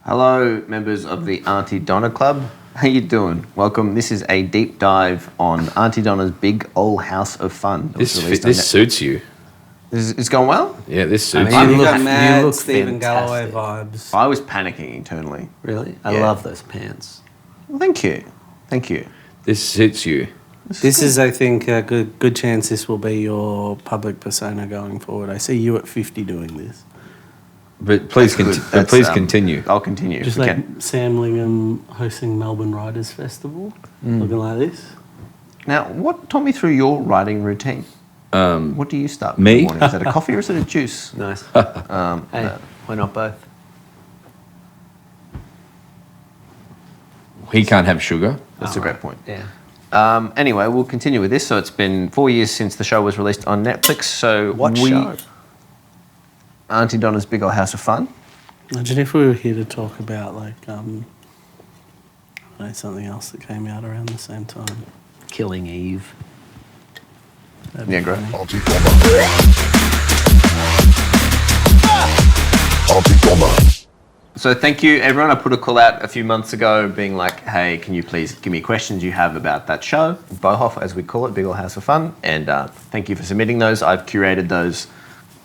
Hello, members of the Aunty Donna Club. How you doing? Welcome. This is a deep dive on Aunty Donna's Big Ol' House of Fun. This suits you. It's going well? Yeah, this suits I mean, you. you got mad look Stephen fantastic. Galloway vibes. I was panicking internally. Really? I Yeah. love those pants. Well, thank you. Thank you. This suits you. This is, I think, a good chance this will be your public persona going forward. I see you at 50 doing this. But please, please continue. I'll continue. Just if we like can. Sam Lingham hosting Melbourne Writers Festival, looking like this. Now, talk me through your writing routine. What do you start with me? in the morning? Is it a coffee or is it a juice? Nice. Um, Hey, why not both? He can't have sugar. That's a great point. Yeah. Anyway, we'll continue with this. So it's been 4 years since the show was released on Netflix. So What show? Aunty Donna's Big Ol' House of Fun. Imagine if we were here to talk about, like, something else that came out around the same time. Killing Eve. That'd be Yeah, great. funny. So thank you, everyone. I put a call out a few months ago being like, hey, can you please give me questions you have about that show, Bohoff, as we call it, Big Ol' House of Fun. And thank you for submitting those. I've curated those,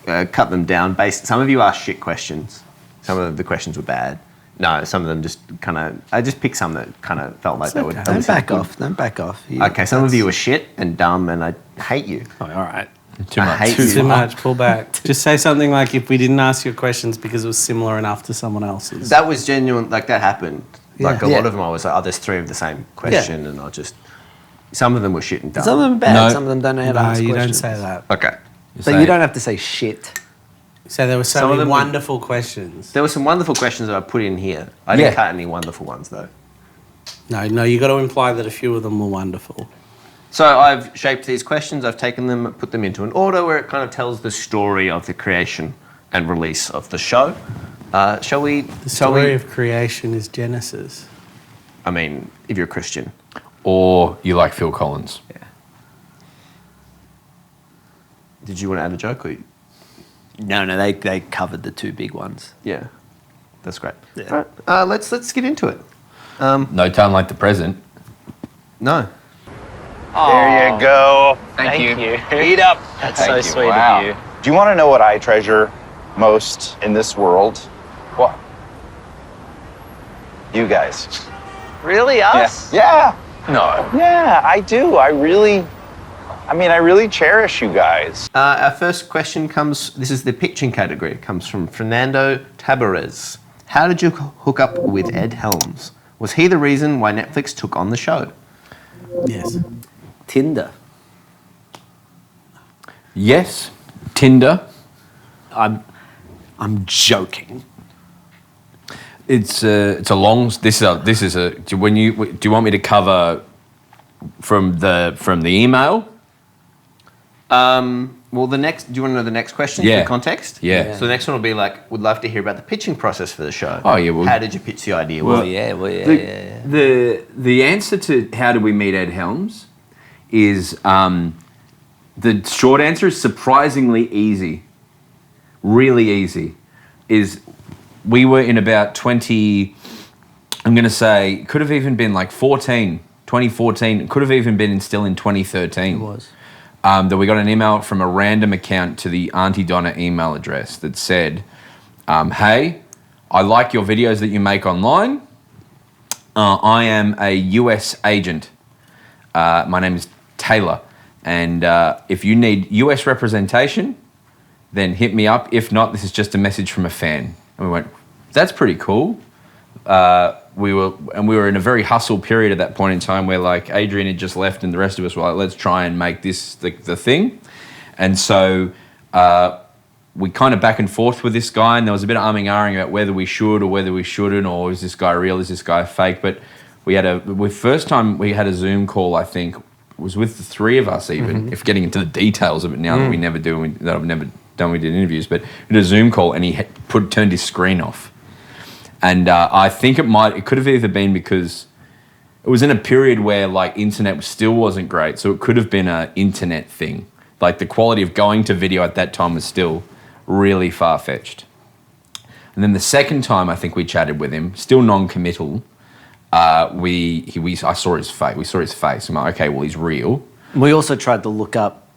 cut them down. Some of you asked shit questions. Some of the questions were bad. No, some of them just kind of, I just picked some that kind of felt like they were. okay. Don't back off. Don't back off. Okay, some of you were shit and dumb and I hate you. Oh, all right. Too I much. hate you. Too much. Pull back. Just say something like, if we didn't ask your questions because it was similar enough to someone else's. That was genuine, like that happened. Like a Yeah. lot of them I was like, oh, there's three of the same question and I'll just, some of them were shit and dumb. Some of them are bad. No. Some of them don't know how to No, ask you questions. don't say that. Okay. But you don't have to say shit. So there were Some so of many them were- wonderful questions. There were some wonderful questions that I put in here. I didn't Yeah. cut any wonderful ones though. No, you got to imply that a few of them were wonderful. So I've shaped these questions, I've taken them, put them into an order where it kind of tells the story of the creation and release of the show. Shall we? The story of creation is Genesis. I mean, if you're a Christian. Or you like Phil Collins. Did you want to add a joke? Or No, they covered the two big ones. yeah, that's great. Yeah. All right, let's get into it. No time like the present. No. There you go. Thank you. Eat up. That's Thank so you. sweet Wow. of you. Do you want to know what I treasure most in this world? What? You guys. Really, us? Yeah. No. Yeah, I do. I really cherish you guys. Our first question this is the pitching category, comes from Fernando Tabarez. How did you hook up with Ed Helms? Was he the reason why Netflix took on the show? Yes. Tinder. Yes. Tinder. I'm joking. It's a long. This is a. Do you want me to cover from the email? Well, do you want to know the next question Yeah. for context? Yeah. So the next one will be like, would love to hear about the pitching process for the show. Oh, yeah, well- How did you pitch the idea? Well, Was it- yeah. The answer to how did we meet Ed Helms is the short answer is surprisingly easy, really easy. Is we were in about 20. I'm going to say it could have even been like 2014. It could have even been still in 2013. It was. That we got an email from a random account to the Aunty Donna email address that said, hey, I like your videos that you make online. I am a US agent. My name is Taylor. And if you need US representation, then hit me up. If not, this is just a message from a fan. And we went, that's pretty cool. We were in a very hustle period at that point in time where like Adrian had just left and the rest of us were like, let's try and make this the thing. And so we kind of back and forth with this guy, and there was a bit of umming ahhing about whether we should or whether we shouldn't, or is this guy real, is this guy fake? But first time we had a Zoom call, I think, was with the three of us even, if getting into the details of it now that we never do, that I've never done, we did interviews, but we did a Zoom call and he turned his screen off. And I think it could have either been because it was in a period where like internet still wasn't great. So it could have been an internet thing. Like the quality of going to video at that time was still really far-fetched. And then the second time I think we chatted with him, still non-committal, I saw his face. We saw his face. I'm like, okay, well, he's real. We also tried to look up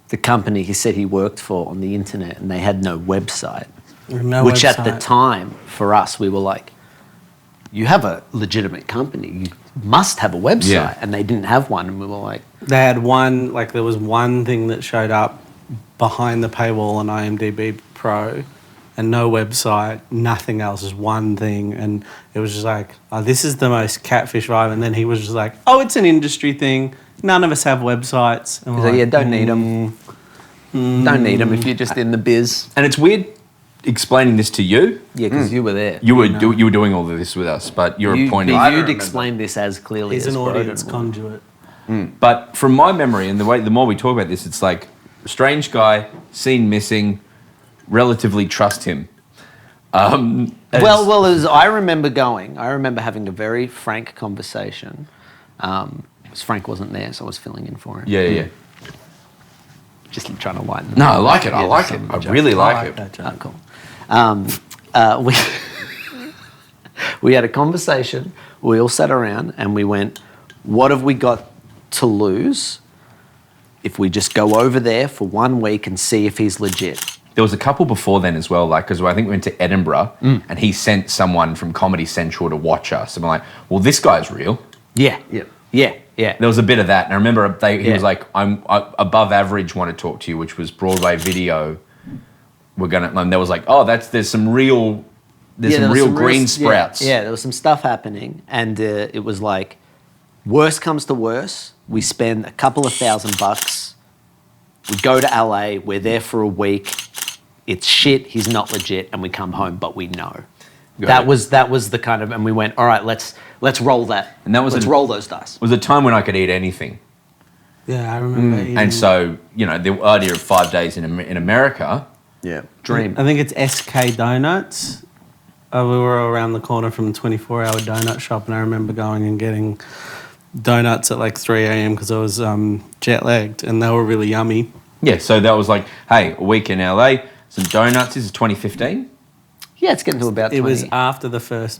the company he said he worked for on the internet, and they had no website. Which at the time, for us, we were like, you have a legitimate company. You must have a website. Yeah. And they didn't have one. And we were like... They had one, like there was one thing that showed up behind the paywall on IMDb Pro and no website, nothing else, just one thing. And it was just like, oh, this is the most catfish vibe. And then he was just like, oh, it's an industry thing. None of us have websites. And He's we're like, yeah, like, don't need them. Don't need them if you're just in the biz. And it's weird explaining this to you. Yeah, because you were there. You were doing all of this with us, but you're appointed. You'd explain this as clearly He's as an Broden audience would. conduit. But from my memory and the more we talk about this, it's like strange guy, seen missing, relatively trust him. I remember having a very frank conversation. Because Frank wasn't there, so I was filling in for him. Yeah. Just trying to lighten. No, I like it. I like it. some I joke. really like it. that joke. Cool. We had a conversation. We all sat around and we went, what have we got to lose if we just go over there for 1 week and see if he's legit? There was a couple before then as well, like, because I think we went to Edinburgh and he sent someone from Comedy Central to watch us. And I'm like, well, this guy's real. Yeah. There was a bit of that. And I remember he Yeah. was like, I'm above average, want to talk to you, which was Broadway video. And there was like, oh, there's some real green sprouts. Yeah, there was some stuff happening. And it was like, worst comes to worst, we spend a couple of $1,000. We go to LA, we're there for a week. It's shit, he's not legit, and we come home, but we know. That was the kind of, and we went, all right, let's roll that. And that was let's roll those dice. It was a time when I could eat anything. Yeah, I remember. eating- And so, the idea of 5 days in America, Yeah. Dream. I think it's SK Donuts. We were around the corner from 24-hour donut shop, and I remember going and getting donuts at like 3 a.m. because I was jet-lagged, and they were really yummy. yeah, so that was like, hey, a week in LA, some donuts. This is 2015. Yeah, it's getting to about 20. It was after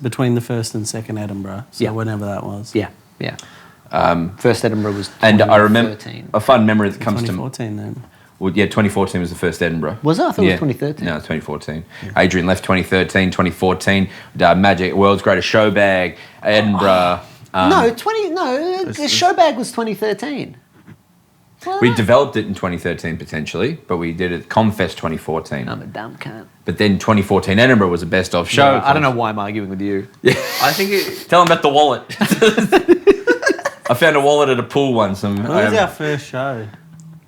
between the first and second Edinburgh, so Yeah. whenever that was. Yeah. First Edinburgh was 2013. And I remember a fun memory that comes to 2014 then. Well, yeah, 2014 was the first Edinburgh. Was it? I thought it was 2013. No, it was 2014. Adrian left 2013, 2014. Magic, World's Greatest Show Bag, Edinburgh. the show bag was 2013. We developed it in 2013 potentially, but we did it Comfest 2014. I'm a dumb cunt. But then 2014 Edinburgh was a best of show. I don't know why I'm arguing with you. I think it. Tell them about the wallet. I found a wallet at a pool once. When was our first show?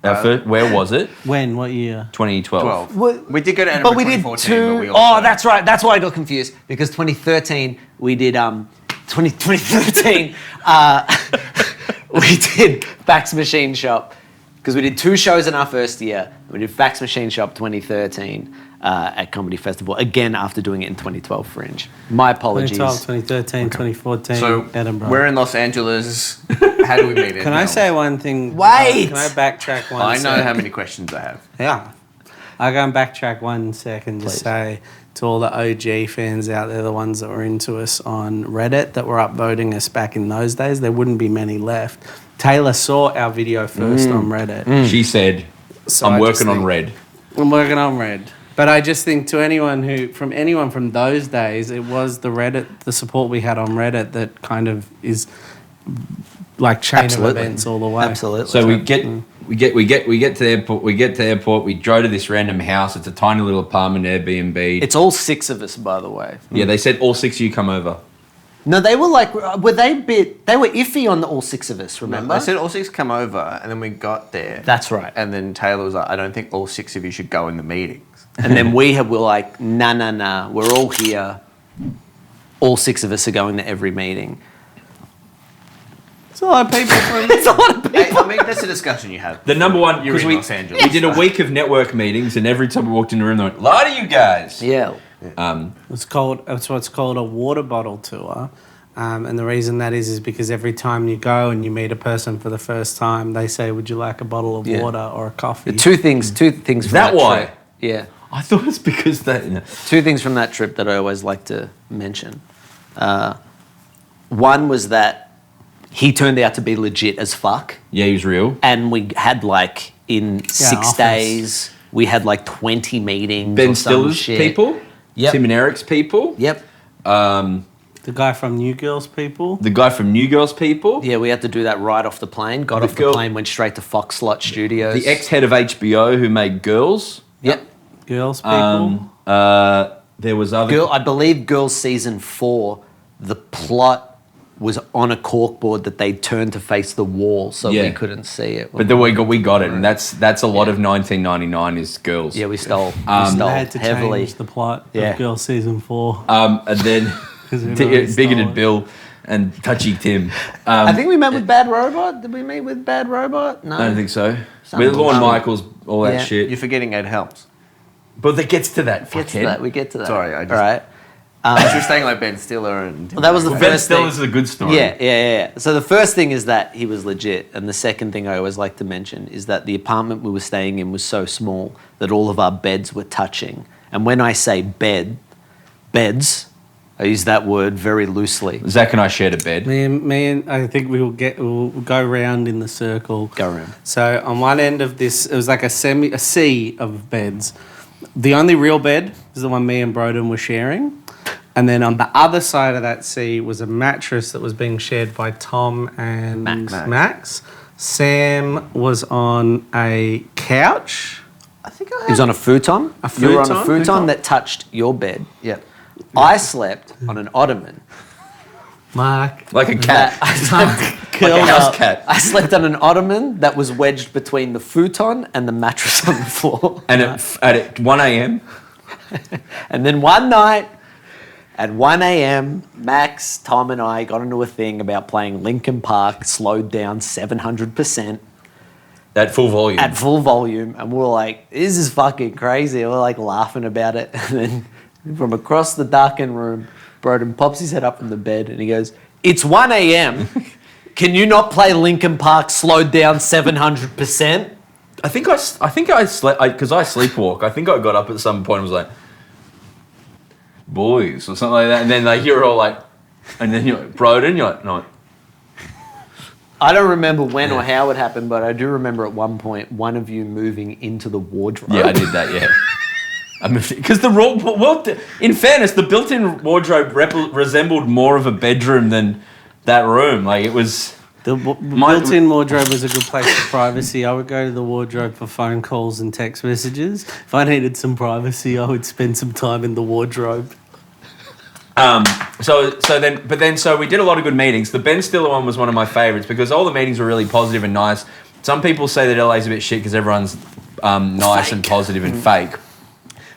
Where was it? When? What year? 2012. 12. We did go to Edinburgh But we did 2014, two. but we also, That's right. That's why I got confused because 2013 we did 2013 we did Fax Machine Shop because we did 2 shows in our first year. We did Fax Machine Shop 2013 at Comedy Festival again after doing it in 2012 Fringe. My apologies. 2012, 2013, 2014, So Edinburgh. we're in Los Angeles. How do we meet in Can I say one thing? Wait! Can I backtrack one I know sec? how many questions I have. Yeah. I'll go and backtrack 1 second to say to all the OG fans out there, the ones that were into us on Reddit that were upvoting us back in those days, there wouldn't be many left. Taylor saw our video first on Reddit. She said, So I'm I just working on think- red. I'm working on Red. But I just think to anyone from those days, it was the support we had on Reddit that kind of is like chain of events all the way. Absolutely. So we get to the airport. We get to the airport. We drove to this random house. It's a tiny little apartment, Airbnb. It's all 6 of us, by the way. Yeah, they said all 6 of you come over. No, they were like, they were iffy on the all 6 of us, remember? I said all 6 come over, and then we got there. That's right. And then Taylor was like, I don't think all 6 of you should go in the meetings. And then were like, nah, we're all here. All 6 of us are going to every meeting. It's a lot of people from... It's a lot of people. Hey, I mean, that's a discussion you have. The number one, You're because in Los Angeles. we did a week of network meetings, and every time we walked in the room, they went, "A lot of you guys." Yeah. It's what's called a water bottle tour. And the reason that is because every time you go and you meet a person for the first time, they say, would you like a bottle of water or a coffee? Two things from that why? trip. Yeah. I thought it's because that. Two things from that trip that I always like to mention. One was that he turned out to be legit as fuck. Yeah, he was real. And we had like in 6 office. days, we had like 20 meetings. Ben or some Stiller's shit. people. Yep. Tim and Eric's people. Yep. The guy from New Girls People. The guy from New Girls people. Yeah, we had to do that right off the plane. Got The off the girl- plane, went straight to Fox Slot Studios. The ex-head of HBO who made Girls. Yep. Girls People. There was other... I believe Girls season 4, the plot was on a corkboard that they turned to face the wall, so Yeah. we couldn't see it. But then we got it, and that's a lot of 1999 is Girls. Yeah, we stole. They had to heavily. change the plot Yeah. of Girls season 4. And then 'Cause we already stole Bigoted it. Bill and Touchy Tim. I think we met with Bad Robot. Did we meet with Bad Robot? No. I don't think so. Something- With Lorne Michaels, all that Yeah. shit. You're forgetting Ed Helms. But that gets to that. Get to fuckhead. that. We get to that. Sorry, I just- All right. You're staying like Ben Stiller and... Well, that was the Ben first thing. Stiller's a good story. Yeah. So the first thing is that he was legit, and the second thing I always like to mention is that the apartment we were staying in was so small that all of our beds were touching. And when I say beds, I use that word very loosely. Zach and I shared a bed. Me and I think we'll go round in the circle. Go around. So on one end of this, it was like a sea of beds. The only real bed is the one me and Broden were sharing. And then on the other side of that sea was a mattress that was being shared by Tom and Max. Sam was on a couch. I think I He was on a futon. A You were on a futon? futon that touched your bed. Yeah. I slept on an ottoman. Mark. Like a cat. Curled like a house up. cat. I slept on an ottoman that was wedged between the futon and the mattress on the floor. And at 1 a.m., And then one night at 1 a.m., Max, Tom, and I got into a thing about playing Lingham Park slowed down 700% at full volume. at full volume. And we were like, this is fucking crazy. We're like laughing about it. And then from across the darkened room, Broden pops his head up from the bed and he goes, it's 1 a.m. Can you not play Lingham Park slowed down 700%? I think I slept, because I sleepwalk. I think I got up at some point and was like, boys, or something like that. And then like you're all like, and then you're like, Broden, you're like, no. I don't remember when or how it happened, but I do remember at one point one of you moving into the wardrobe. Yeah, I did that, yeah. I moved because in fairness, the built-in wardrobe resembled more of a bedroom than that room. Like it was. The built-in wardrobe was a good place for privacy. I would go to the wardrobe for phone calls and text messages. If I needed some privacy, I would spend some time in the wardrobe. So we did a lot of good meetings. The Ben Stiller one was one of my favourites because all the meetings were really positive and nice. Some people say that LA's a bit shit because everyone's nice and positive and fake.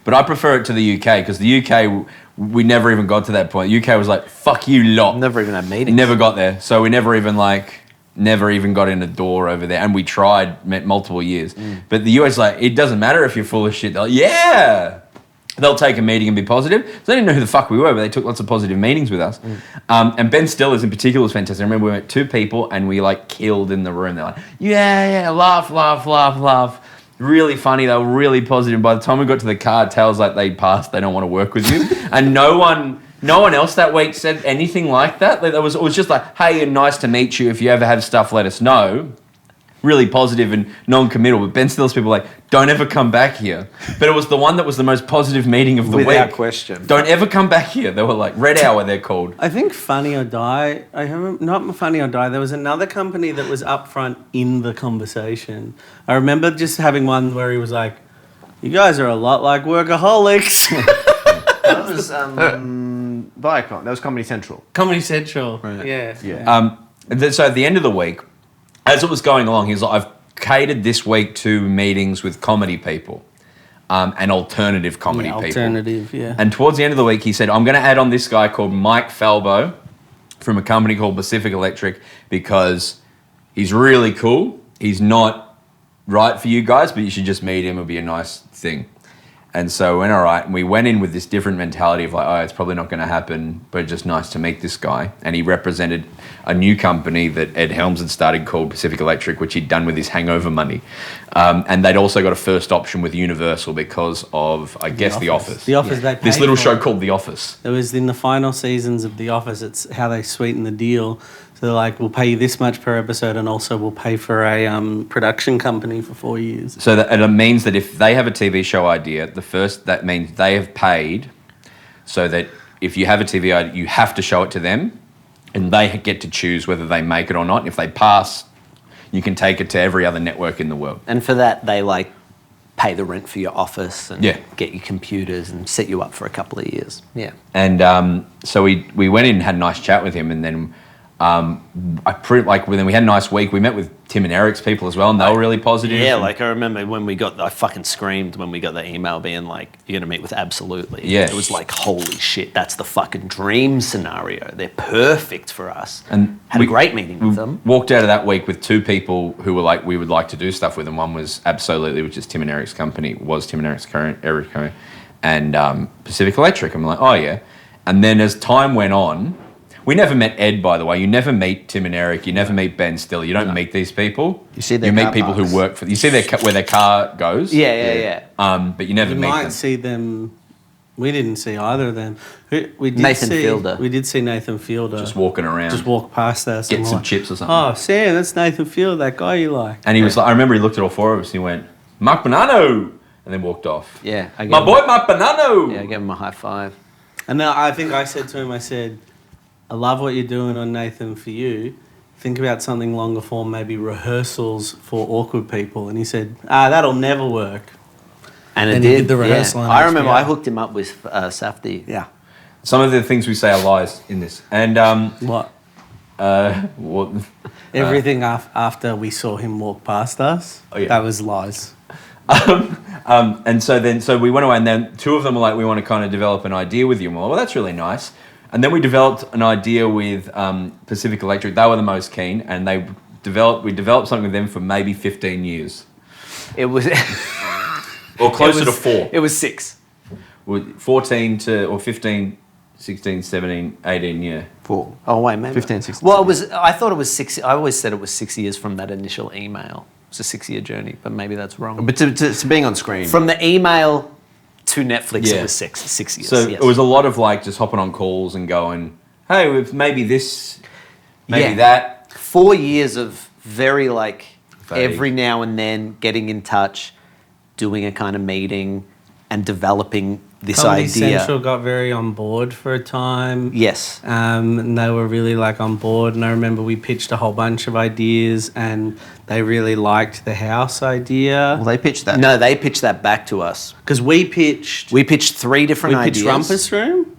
But I prefer it to the UK because the UK, we never even got to that point. The UK was like, fuck you lot. Never even had meetings. Never got there. So we never even got in a door over there. And we tried multiple years. But the US, like, it doesn't matter if you're full of shit. They're like, yeah. They'll take a meeting and be positive. So they didn't know who the fuck we were, but they took lots of positive meetings with us. And Ben Stiller's in particular was fantastic. I remember we met 2 people and we like killed in the room. They're like, yeah, laugh. Really funny. They were really positive. By the time we got to the car, Tails like they passed. They don't want to work with you. And no one else that week said anything like that. Like, it was just like, hey, and nice to meet you. If you ever have stuff, let us know. Really positive and non-committal. But Ben Stiller's people were like, don't ever come back here. But it was the one that was the most positive meeting of the week. Without question. Don't ever come back here. They were like, Red Hour, they're called. I think Funny or Die, not Funny or Die, there was another company that was up front in the conversation. I remember just having one where he was like, you guys are a lot like workaholics. That was Viacom. That was Comedy Central. Comedy Central. Right. Yeah. So at the end of the week, as it was going along, he was like, I've catered this week to meetings with comedy people and alternative comedy people. Alternative, yeah. And towards the end of the week, he said, I'm going to add on this guy called Mike Falbo from a company called Pacific Electric because he's really cool. He's not right for you guys, but you should just meet him. It'll be a nice thing. And so we went, all right, and we went in with this different mentality of like, oh, it's probably not going to happen, but it's just nice to meet this guy. And he represented a new company that Ed Helms had started called Pacific Electric, which he'd done with his hangover money. And they'd also got a first option with Universal because of, I guess, The Office. The Office they paid This little for. show called The Office. It was in the final seasons of The Office. It's how they sweeten the deal. So they're like, we'll pay you this much per episode, and also we'll pay for a production company for 4 years. So that, and it means that if they have a TV show idea, that means they have paid so that if you have a TV idea, you have to show it to them and they get to choose whether they make it or not. If they pass, you can take it to every other network in the world. And for that, they like pay the rent for your office and Yeah. get you computers and set you up for a couple of years. Yeah. And so we went in and had a nice chat with him, and then then we had a nice week. We met with Tim and Eric's people as well, and they were really positive. Yeah, And- like I remember I fucking screamed when we got the email being like, you're going to meet with Absolutely. Yeah. It was like, holy shit, that's the fucking dream scenario. They're perfect for us. And had a great meeting with them. Walked out of that week with two people who were like, we would like to do stuff with them. One was Absolutely, which is Tim and Eric's company, was Tim and Eric's Eric's company, and Pacific Electric. I'm like, oh yeah. And then as time went on, we never met Ed, by the way. You never meet Tim and Eric. You never meet Ben Stiller. You don't meet these people. You see their You meet car people parks. who work for. You see where their car goes. Yeah. But you never You meet might them. see them. We didn't see either of them. We did Nathan see, Fielder. We did see Nathan Fielder. Just walking around. Just walk past us. Get and some like, chips or something. Oh, Sam, that's Nathan Fielder, that guy you like. And he was like, I remember he looked at all four of us and he went, Mark Bonanno, and then walked off. Yeah. I My boy, Mark Bonanno. Yeah, I gave him a high five. And then I think I said to him, I said, I love what you're doing on Nathan For You. Think about something longer form, maybe rehearsals for awkward people. And he said, that'll never work. And Then it he did. did the rehearsal on I remember HBO. I hooked him up with Safdie. Yeah. Some of the things we say are lies in this. And What? what, Everything after we saw him walk past us, yeah. that was lies. and so we went away, and then two of them were like, we want to kind of develop an idea with you. And we're like, well, that's really nice. And then we developed an idea with Pacific Electric. They were the most keen, and we developed something with them for maybe 15 years. It was Or closer to 4. It was 6. 14 to, or 15, 16, 17, 18, yeah. 4. Oh wait, maybe 15, 16. Well, I thought it was 6. I always said it was 6 years from that initial email. It's a 6-year journey, but maybe that's wrong. But to being on screen. From the email to Netflix, Yeah. it was 6 years. So yes. it was a lot of like just hopping on calls and going, hey, we've maybe this, maybe Yeah. that. 4 years of very like Vague. every now and then getting in touch, doing a kind of meeting, and developing this Comedy idea. Central got very on board for a time. Yes. And they were really like on board. And I remember we pitched a whole bunch of ideas, and they really liked the house idea. Well, they pitched that. No, they pitched that back to us. Because we pitched 3 different ideas. Rumpus Room.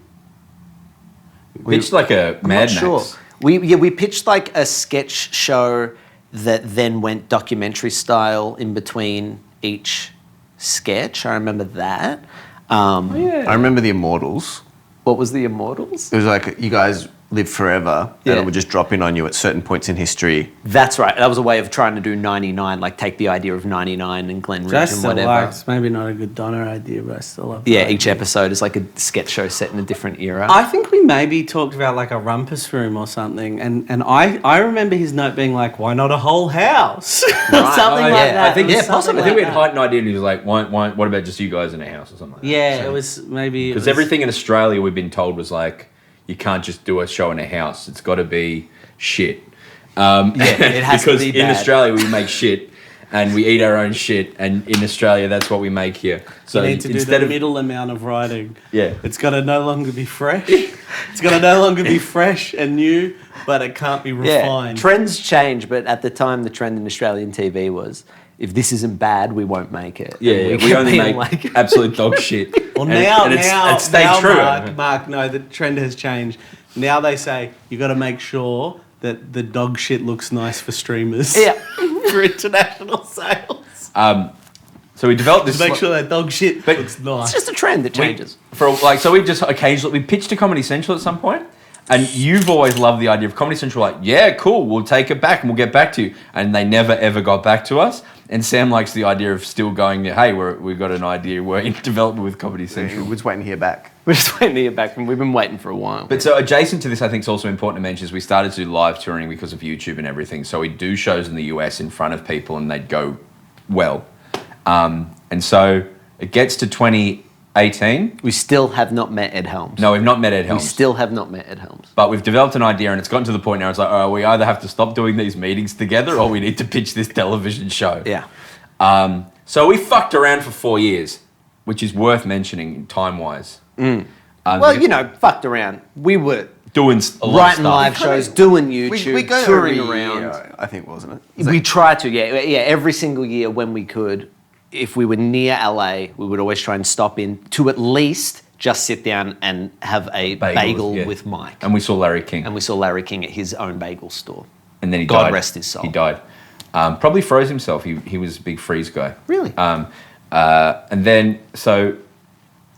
Pitched like a I'm Mad not sure. Max. We pitched like a sketch show that then went documentary style in between each sketch. I remember that. I remember the Immortals. What was the Immortals? It was like you guys live forever, Yeah. and it would just drop in on you at certain points in history. That's right. That was a way of trying to do 99, like take the idea of 99 and Glen Which I Ridge and still whatever. like. It's maybe not a good Donna idea, but I still love Yeah, that each idea. episode is like a sketch show set in a different era. I think we maybe talked about like a rumpus room or something, and I remember his note being like, "Why not a whole house?" or something Oh, like yeah. that. I think, It was I something think we like had that. heightened idea, and he was like, what about just you guys in a house or something like that? Yeah, So- it was maybe Because everything in Australia we've been told was like, you can't just do a show in a house. It's got to be shit. it has to because be in bad. Australia we make shit and we eat our own shit, and in Australia that's what we make here. So you need to do instead the of middle amount of writing. Yeah. It's got to no longer be fresh. It's got to no longer be fresh and new, but it can't be yeah, refined. trends change, but at the time the trend in Australian TV was, if this isn't bad, we won't make it. yeah, And we kept only being make absolute dog shit. Well, And- now, and it's- now, it stayed now, true. Mark, no, the trend has changed. Now they say you got to make sure that the dog shit looks nice for streamers. Yeah. for international sales. So we developed this. To make sure that dog shit But looks nice. It's just a trend that changes. So we just occasionally we pitched to Comedy Central at some point, And you've always loved the idea of Comedy Central, like, yeah, cool, we'll take it back and we'll get back to you. And they never, ever got back to us. And Sam likes the idea of still going, hey, we've got an idea, we're in development with Comedy Central. We're just waiting to hear back. We're just waiting to hear back, and we've been waiting for a while. But so adjacent to this, I think it's also important to mention is we started to do live touring because of YouTube and everything. So we do shows in the US in front of people and they'd go well. And so it gets to 2018. We still have not met Ed Helms. No, we've not met Ed Helms. We still have not met Ed Helms. But we've developed an idea and it's gotten to the point now it's like, all right, we either have to stop doing these meetings together or we need to pitch this television show. Yeah. So we fucked around for 4 years, which is worth mentioning time-wise. Well, fucked around. We were doing a lot writing of stuff. live shows, doing YouTube, we go touring every around. year, I think, wasn't it? We try to, yeah, every single year when we could. If we were near LA, we would always try and stop in to at least just sit down and have a bagel yeah. with Mike. And we saw Larry King. And we saw Larry King at his own bagel store. And then he God died. rest his soul. He died. Probably froze himself. He was a big freeze guy. Really? And then, so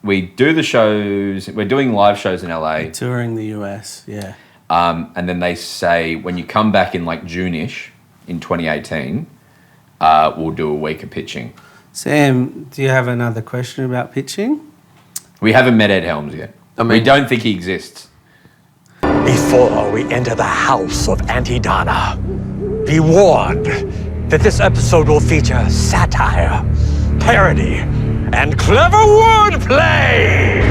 we do the shows, we're doing live shows in LA. Touring the US, yeah. And then they say, when you come back in like June-ish in 2018, we'll do a week of pitching. Sam, do you have another question about pitching? We haven't met Ed Helms yet. We don't think he exists. Before we enter the house of Aunty Donna, be warned that this episode will feature satire, parody, and clever wordplay.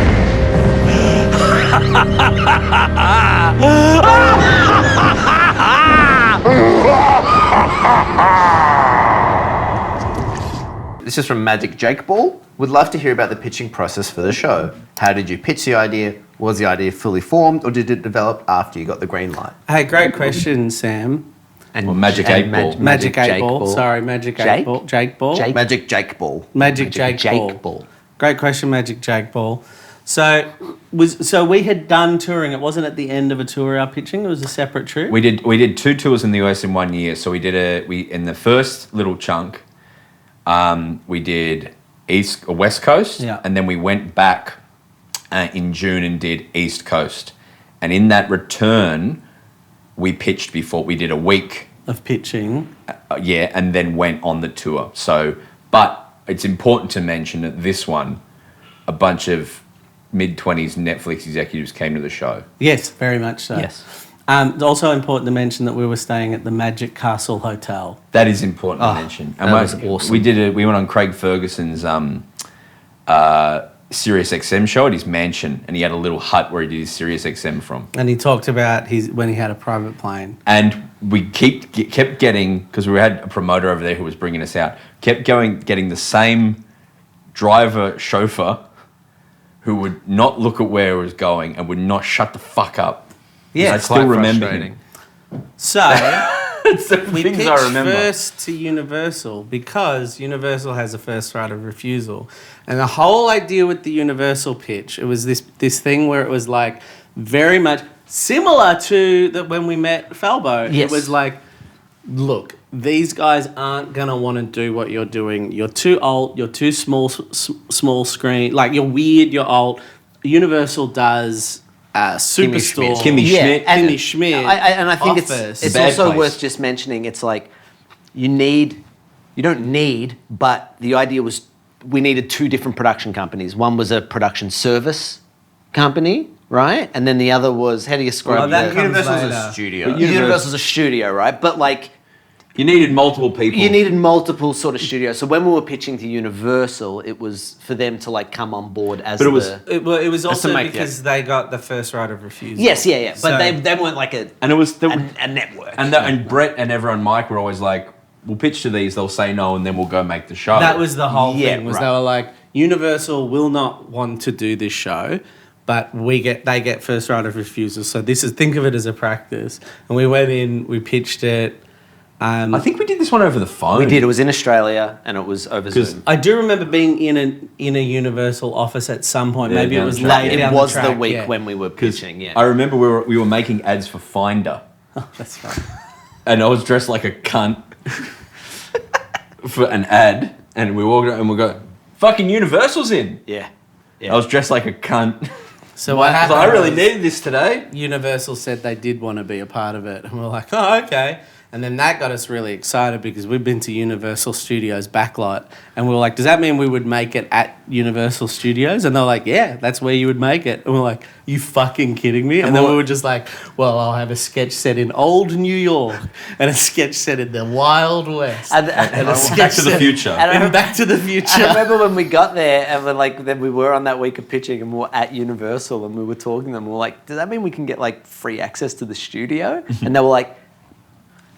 This is from Magic Jake Ball. Would love to hear about the pitching process for the show. How did you pitch the idea? Was the idea fully formed or did it develop after you got the green light? Hey, great question, Sam. And Well, Magic 8 Ball. Magic 8 Ball. Sorry, Magic 8 Ball. Jake Ball. Magic Jake Ball. Magic Jake Ball. Great question, Magic Jake Ball. So we had done touring. It wasn't at the end of a tour our pitching. It was a separate trip. We did 2 tours in the US in 1 year. So we in the first little chunk, we did East or West Coast, Yeah. and then we went back in June and did East Coast. And in that return, we pitched before. We did a week, of pitching. and then went on the tour. So, but it's important to mention that this one, a bunch of mid-20s Netflix executives came to the show. Yes, very much so. Yes. It's also important to mention that we were staying at the Magic Castle Hotel. That is important to mention. And that was awesome. We went on Craig Ferguson's Sirius XM show at his mansion, and he had a little hut where he did his Sirius XM from. And he talked about when he had a private plane. And we kept getting, because we had a promoter over there who was bringing us out, getting the same driver chauffeur who would not look at where it was going and would not shut the fuck up. Yeah, I still remember him. So It's the we things pitched I remember. first to Universal because Universal has a first right of refusal. And the whole idea with the Universal pitch, it was this thing where it was like very much similar to when we met Falbo. Yes. It was like, look, these guys aren't going to want to do what you're doing. You're too old. You're too small screen. Like, you're weird. You're old. Universal does Superstore. Kimmy Schmidt. Kimmy Schmidt. And I think Office. it's Bad also place. worth just mentioning, it's like, you don't need, but the idea was we needed 2 different production companies. One was a production service company, right? And then the other was, how do you describe Well, that it? comes Universal's a later. studio. Universal's a studio, right? But like, You needed multiple people. you needed multiple sort of studios. So when we were pitching to Universal, it was for them to like come on board as But it was- It was also make because they got the first right of refusal. Yes, yeah. But So- they weren't like a And it was a network. and Brett and everyone, Mike, were always like, "We'll pitch to these, they'll say no, and then we'll go make the show." That was the whole Yeah, thing. Was right. they were like, Universal will not want to do this show, but they get first right of refusal. So think of it as a practice. And we went in, we pitched it. I think we did this one over the phone. we did. It was in Australia and it was over 'Cause Zoom. I do remember being in a Universal office at some point. Yeah, Maybe it down was the track. late It down was the the track. week yeah. when we were pitching. Yeah. I remember we were making ads for Finder, That's right. and I was dressed like a cunt for an ad, and we walked out and we go, "Fucking Universal's in." yeah. I was dressed like a cunt. So what I happened? really was needed this today. Universal said they did want to be a part of it, and we're like, oh, okay. And then that got us really excited because we've been to Universal Studios backlot, and we were like, does that mean we would make it at Universal Studios? And they're like, yeah, that's where you would make it. And we're like, you fucking kidding me? And then we were just like, well, I'll have a sketch set in old New York and a sketch set in the Wild West And and a sketch Back to the set Future. in Back to the Future. I remember when we got there and then we were on that week of pitching and we were at Universal and we were talking to them. We were like, does that mean we can get like free access to the studio? And they were like,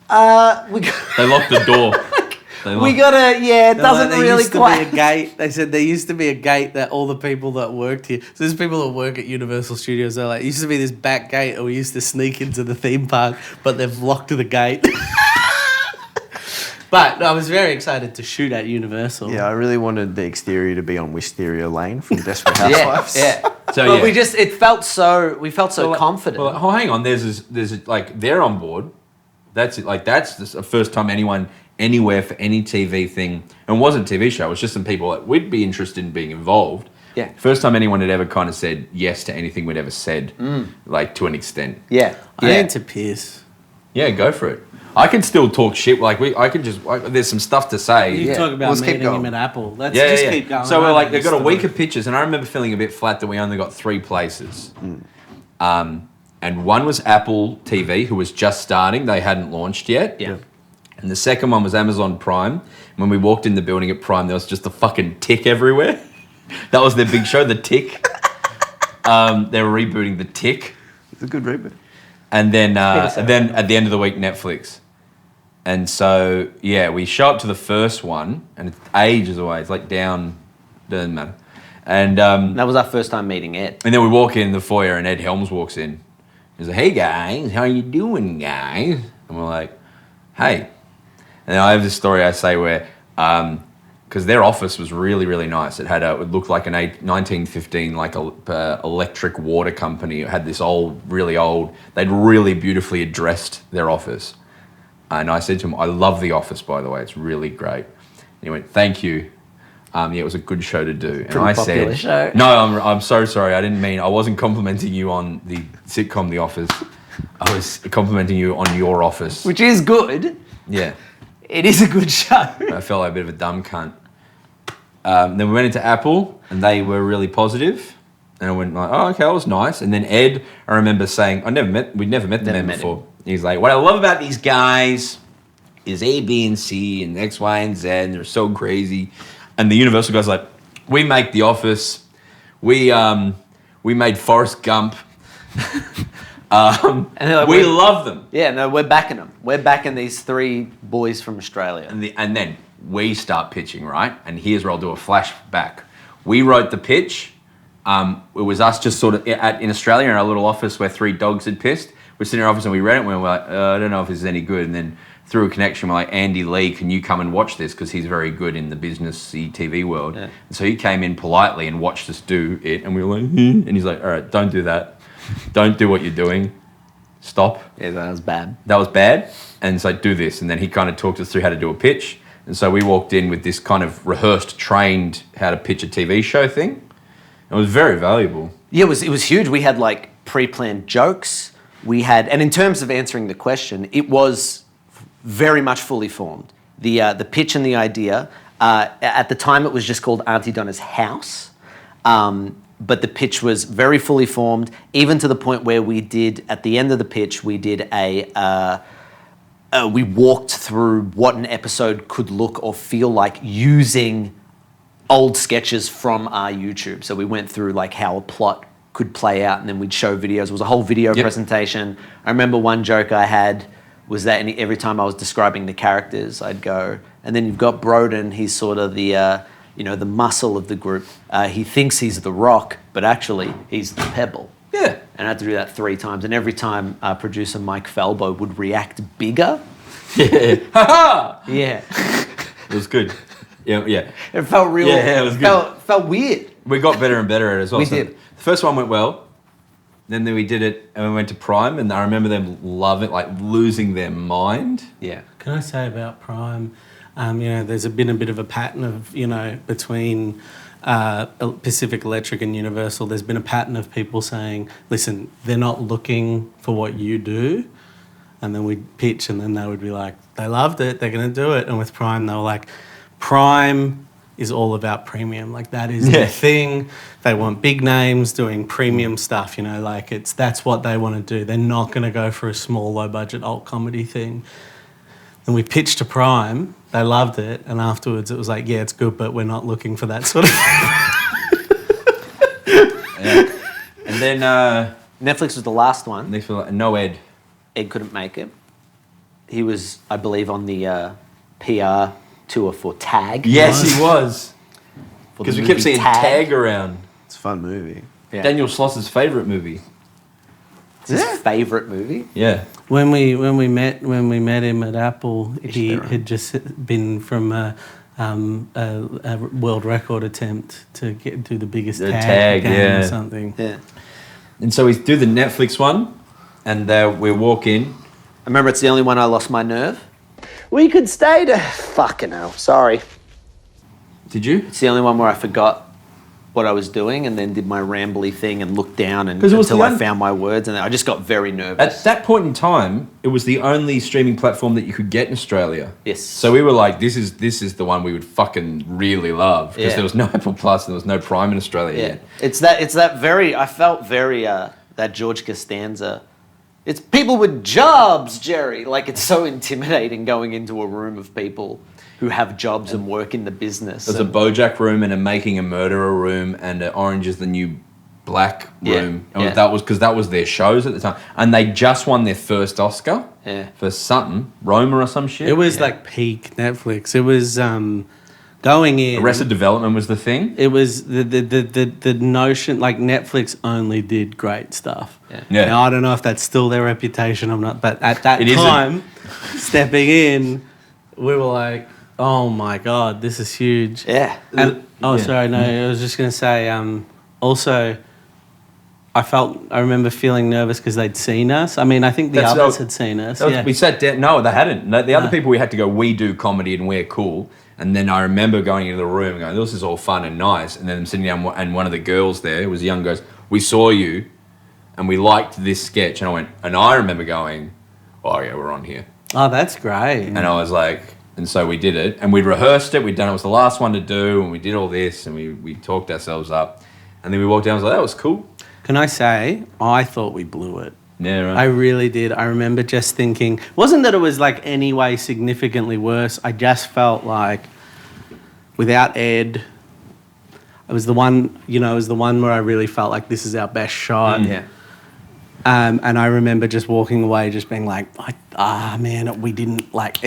They locked the door. we gotta, it doesn't There really used to quite. be a gate. They said there used to be a gate that all the people that worked here. So there's people that work at Universal Studios. They're like, it used to be this back gate, and we used to sneak into the theme park, but they've locked the gate. But I was very excited to shoot at Universal. Yeah, I really wanted the exterior to be on Wisteria Lane from Desperate Housewives. Yeah. So, But yeah. we felt so confident. Well, oh, hang on. There's like they're on board. That's it. Like that's the first time anyone anywhere for any TV thing, and it wasn't a TV show. It was just some people that we'd be interested in being involved. Yeah. First time anyone had ever kind of said yes to anything we'd ever said, like to an extent. Yeah. I need to piss. Yeah, go for it. I can still talk shit. Like there's some stuff to say. You talk about Let's keep meeting him going. at Apple. Let's Yeah, just yeah. keep going. So I we're like, know they've this got a week story. of pictures, and I remember feeling a bit flat that we only got 3 places. And one was Apple TV, who was just starting; they hadn't launched yet. Yeah. And the second one was Amazon Prime. When we walked in the building at Prime, there was just a fucking tick everywhere. That was their big show, The Tick. They were rebooting The Tick. It's a good reboot. And then at the end of the week, Netflix. And so, yeah, we show up to the first one, and it's ages away. It's like doesn't matter. And That was our first time meeting Ed. then we walk in the foyer, and Ed Helms walks in. He's like, "Hey guys, how you doing, guys?" And we're like, "Hey." And then I have this story I say where, because their office was really, really nice. It looked like an 1915 like electric water company. It had this really old. They'd really beautifully addressed their office. And I said to him, "I love the office, by the way. It's really great." And he went, "Thank you. Yeah, it was a good show to do." And I popular said, show. "No, I'm so sorry. I didn't mean. I wasn't complimenting you on the sitcom The Office. I was complimenting you on your office." Which is good. Yeah, It is a good show. I felt like a bit of a dumb cunt. Then we went into Apple, and they were really positive. And I went like, "Oh, okay, that was nice." And then Ed, I remember saying, we'd never met the man before. He's like, "What I love about these guys is A, B, and C, and X, Y, and Z, and they're so crazy." And the Universal guy's like, "We make The Office. We made Forrest Gump. And they're like, We love them." Yeah, no, we're backing them. We're backing these 3 boys from Australia. And then we start pitching, right? And here's where I'll do a flashback. We wrote the pitch. It was us just sort of in Australia in our little office where 3 dogs had pissed. We're sitting in our office and we read it and we were like, I don't know if this is any good. And then through a connection, we're like, "Andy Lee, can you come and watch this? Because he's very good in the businessy TV world." Yeah. And so he came in politely and watched us do it. And we were like, and he's like, "All right, don't do that. Don't do what you're doing. Stop." Yeah, that was bad. That was bad. And so do this. And then he kind of talked us through how to do a pitch. And so we walked in with this kind of rehearsed, trained how to pitch a TV show thing. It was very valuable. Yeah, it was huge. We had like pre-planned jokes. We had, and in terms of answering the question, it was very much fully formed. The pitch and the idea. At the time, it was just called Aunty Donna's House. But the pitch was very fully formed, even to the point where we did, at the end of the pitch, we did we walked through what an episode could look or feel like using old sketches from our YouTube. So we went through like how a plot could play out, and then we'd show videos. It was a whole video presentation. I remember one joke I had was that every time I was describing the characters, I'd go, and then you've got Broden, he's sort of the the muscle of the group. He thinks he's the rock, but actually he's the pebble. Yeah. And I had to do that 3 times. And every time producer Mike Falbo would react bigger. Ha-ha! Yeah. It was good. Yeah, yeah. It felt real. Yeah, it was good. Felt weird. We got better and better at it as well. We So did. The first one went well. Then we did it and we went to Prime, and I remember them losing their mind. Yeah. Can I say about Prime? There's been a bit of a pattern of, between Pacific Electric and Universal, there's been a pattern of people saying, listen, they're not looking for what you do. And then we'd pitch and then they would be like, they loved it, they're going to do it. And with Prime, they were like, Prime is all about premium. Like that is the thing. They want big names doing premium stuff, you know, like that's what they want to do. They're not going to go for a small, low budget alt comedy thing. And we pitched to Prime, they loved it, and afterwards it was like, yeah, it's good, but we're not looking for that sort of Yeah. And then Netflix was the last one. next one, no Ed. Ed couldn't make it. He was, I believe, on the PR tour for Tag. Yes, he was. For the Because we kept movie seeing Tag around. It's a fun movie. Yeah. Daniel Schloss's favourite movie. It's his favourite movie. Yeah. When we met him at Apple, he had just been from a world record attempt to do the biggest The tag tag, game yeah. or something. Yeah. And so we do the Netflix one, and we walk in. I remember it's the only one I lost my nerve. We could stay to... Fucking hell, sorry. Did you? It's the only one where I forgot what I was doing and then did my rambly thing and looked down and 'Cause it was until I the found my words, and then I just got very nervous. At that point in time, it was the only streaming platform that you could get in Australia. Yes. So we were like, this is the one we would fucking really love, because Yeah. there was no Apple Plus and there was no Prime in Australia Yeah, yet. it's that very. I felt very that George Costanza. It's people with jobs, Jerry. Like it's so intimidating going into a room of people who have jobs and work in the business. There's a BoJack room and a Making a Murderer room and an Orange is the New Black room. Yeah, yeah. That was because that was their shows at the time, and they just won their first Oscar for something, Roma or some shit. It was like peak Netflix. It was going in. Arrested Development was the thing. It was the notion, like Netflix only did great stuff. Yeah. Now, I don't know if that's still their reputation or not, but at that It isn't. time, stepping in, we were like, oh my God, this is huge. Yeah. And, sorry, no, I was just going to say, also, I remember feeling nervous because they'd seen us. I mean, I think the others had seen us. Yeah. We sat down. No, they hadn't. The other people we had to go, we do comedy and we're cool. And then I remember going into the room and going, this is all fun and nice. And then I'm sitting down, and one of the girls there, who was young, goes, we saw you and we liked this sketch. And I went, and I remember going, oh yeah, we're on here. Oh, that's great. And I was like, and so we did it. And we'd rehearsed it. We'd done it. It was the last one to do. And we did all this. And we talked ourselves up. And then we walked down. I was like, that was cool. Can I say, I thought we blew it. Yeah, right. I really did. I remember just thinking, wasn't that it was like any way significantly worse. I just felt like without Ed, it was the one where I really felt like this is our best shot. Yeah. And I remember just walking away, just being like, man, we didn't like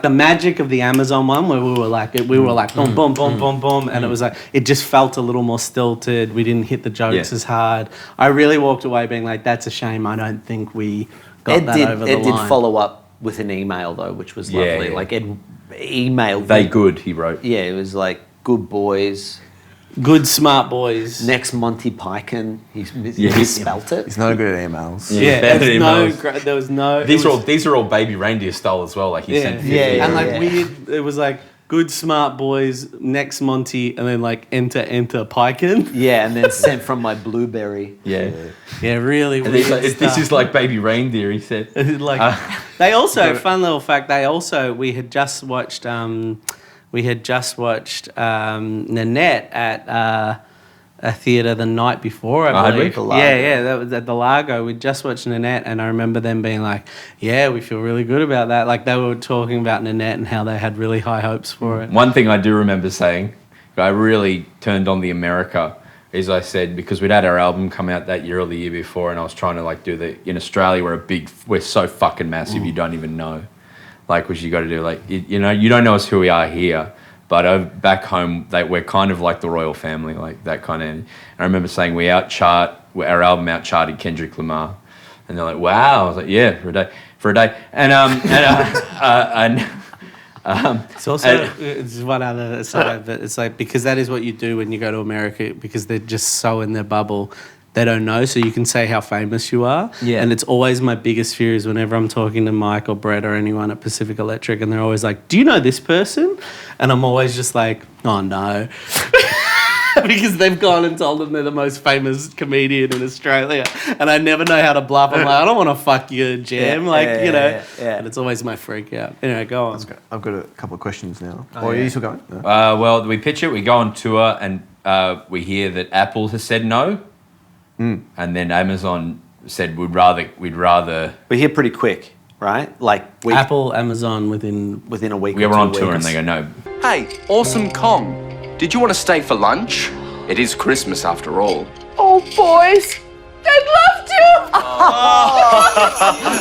the magic of the Amazon one where we were like boom, boom, boom, boom, boom. And it was like, it just felt a little more stilted. We didn't hit the jokes as hard. I really walked away being like, that's a shame. I don't think we got over the line. Ed did follow up with an email though, which was lovely. Yeah. Like Ed emailed They me. good, he wrote. Yeah, it was like good boys. Good, smart boys. Next Monty Python. He spelt it. He's not good at emails. Yeah, Better there emails. was no... These are all baby reindeer style as well. Like he sent 50. And like it was like good, smart boys, next Monty, and then like enter Pyken. Yeah, and then sent from my Blueberry. Yeah. Yeah, really And weird he's like, this stuff. is like baby reindeer, he said. Like they also, fun little fact, we had just watched Nanette at a theatre the night before, I believe. Yeah, that was at the Largo. We just watched Nanette, and I remember them being like, yeah, we feel really good about that. Like they were talking about Nanette and how they had really high hopes for it. One thing I do remember saying, I really turned on the America, is I said, because we'd had our album come out that year or the year before, and I was trying to like do in Australia, we're so fucking massive, you don't even know. Like, what you got to do, like, you don't know us who we are here, but back home, we're kind of like the royal family, like that kind of. And I remember saying our album outcharted Kendrick Lamar, and they're like, "Wow!" I was like, "Yeah, for a day." And It's also it's one other side, but it's like because that is what you do when you go to America because they're just so in their bubble. They don't know, so you can say how famous you are. Yeah. And it's always my biggest fear is whenever I'm talking to Mike or Brett or anyone at Pacific Electric and they're always like, do you know this person? And I'm always just like, oh, no. because they've gone and told them they're the most famous comedian in Australia, and I never know how to bluff. I'm like, I don't want to fuck your jam, Yeah. And it's always my freak out. Anyway, go on. I've got a couple of questions now. Are you still going? No? Well, we pitch it, we go on tour, and we hear that Apple has said no, and then Amazon said we'd rather. We're here pretty quick, right? Like Apple, Amazon within a week. We or were 2 on tour, and weeks. they go no. Hey, awesome com. Did you want to stay for lunch? It is Christmas after all. Oh, boys, I'd love to.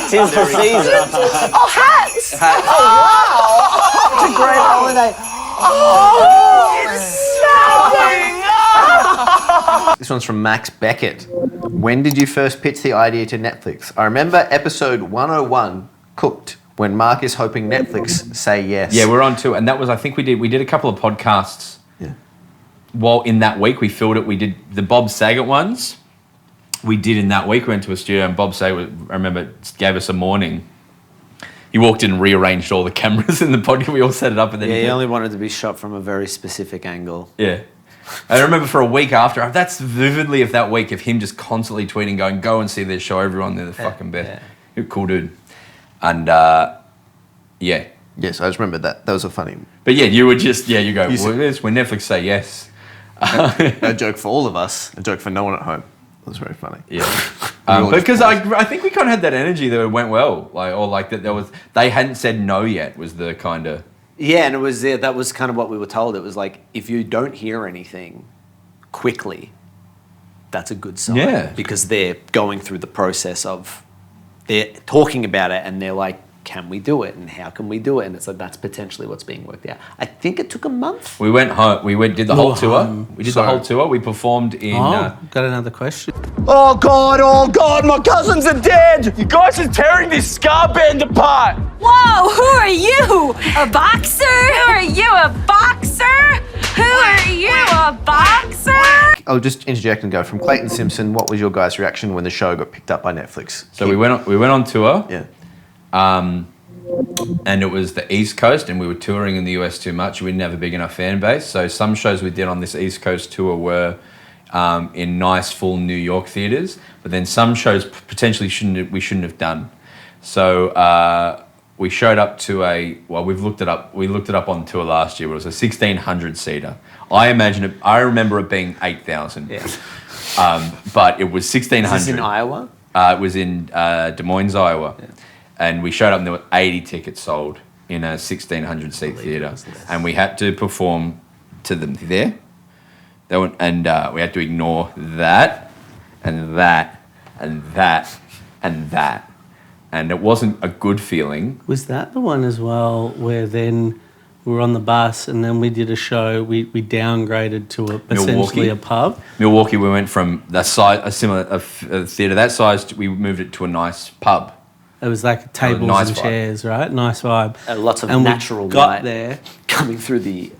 Tis the season. Oh, hats. It's a great holiday. This one's from Max Beckett. When did you first pitch the idea to Netflix? I remember episode 101, Cooked, when Mark is hoping Netflix say yes. Yeah, we're on tour, and that was, I think we did a couple of podcasts. Yeah. Well, in that week we filmed it. We did the Bob Saget ones. We did in that week. We went to a studio, and Bob Saget, I remember, gave us a morning. He walked in and rearranged all the cameras in the podcast. We all set it up, and then Yeah, he only wanted to be shot from a very specific angle. Yeah. I remember for a week after, that's vividly of that week of him just constantly tweeting, going, go and see this show, everyone, they're the fucking best. Cool dude. And, yeah. Yes, I just remember that. That was a funny... But yeah, you would just, you go, You well, when Netflix say yes. a joke for all of us, a joke for no one at home. That was very funny. Yeah. Because I think we kind of had that energy that it went well. They hadn't said no yet was the kind of... Yeah, and it was that was kind of what we were told. It was like, if you don't hear anything quickly, that's a good sign. Yeah. Because they're going through the process of, they're talking about it, and they're like, can we do it? And how can we do it? And it's like, that's potentially what's being worked out. I think it took a month. We went home. Did the whole tour. We did the Sorry. whole tour. We performed in... Got another question. Oh God, my cousins are dead! You guys are tearing this ska band apart! Whoa, who are you? A boxer? Who are you, a boxer? Who are you, a boxer? I'll just interject and go, from Clayton Simpson, what was your guys' reaction when the show got picked up by Netflix? So we went on tour. Yeah. And it was the East Coast, and we were touring in the US too much. We didn't have a big enough fan base. So some shows we did on this East Coast tour were in nice, full New York theaters. But then some shows potentially we shouldn't have done. So we showed up to we looked it up on tour last year. It was a 1,600 seater. I remember it being 8,000. Yeah. But it was 1,600. Is this in Iowa? It was in Des Moines, Iowa. Yeah. And we showed up and there were 80 tickets sold in a 1,600 seat theatre. And we had to perform to them there. And we had to ignore that and that and that and that. And it wasn't a good feeling. Was that the one as well where then we were on the bus and then we did a show, we downgraded to essentially a pub? Milwaukee, we went from a theatre that size, we moved it to a nice pub. It was like tables nice and vibe. chairs, right? Nice vibe. Lots of and natural we got light there. coming through the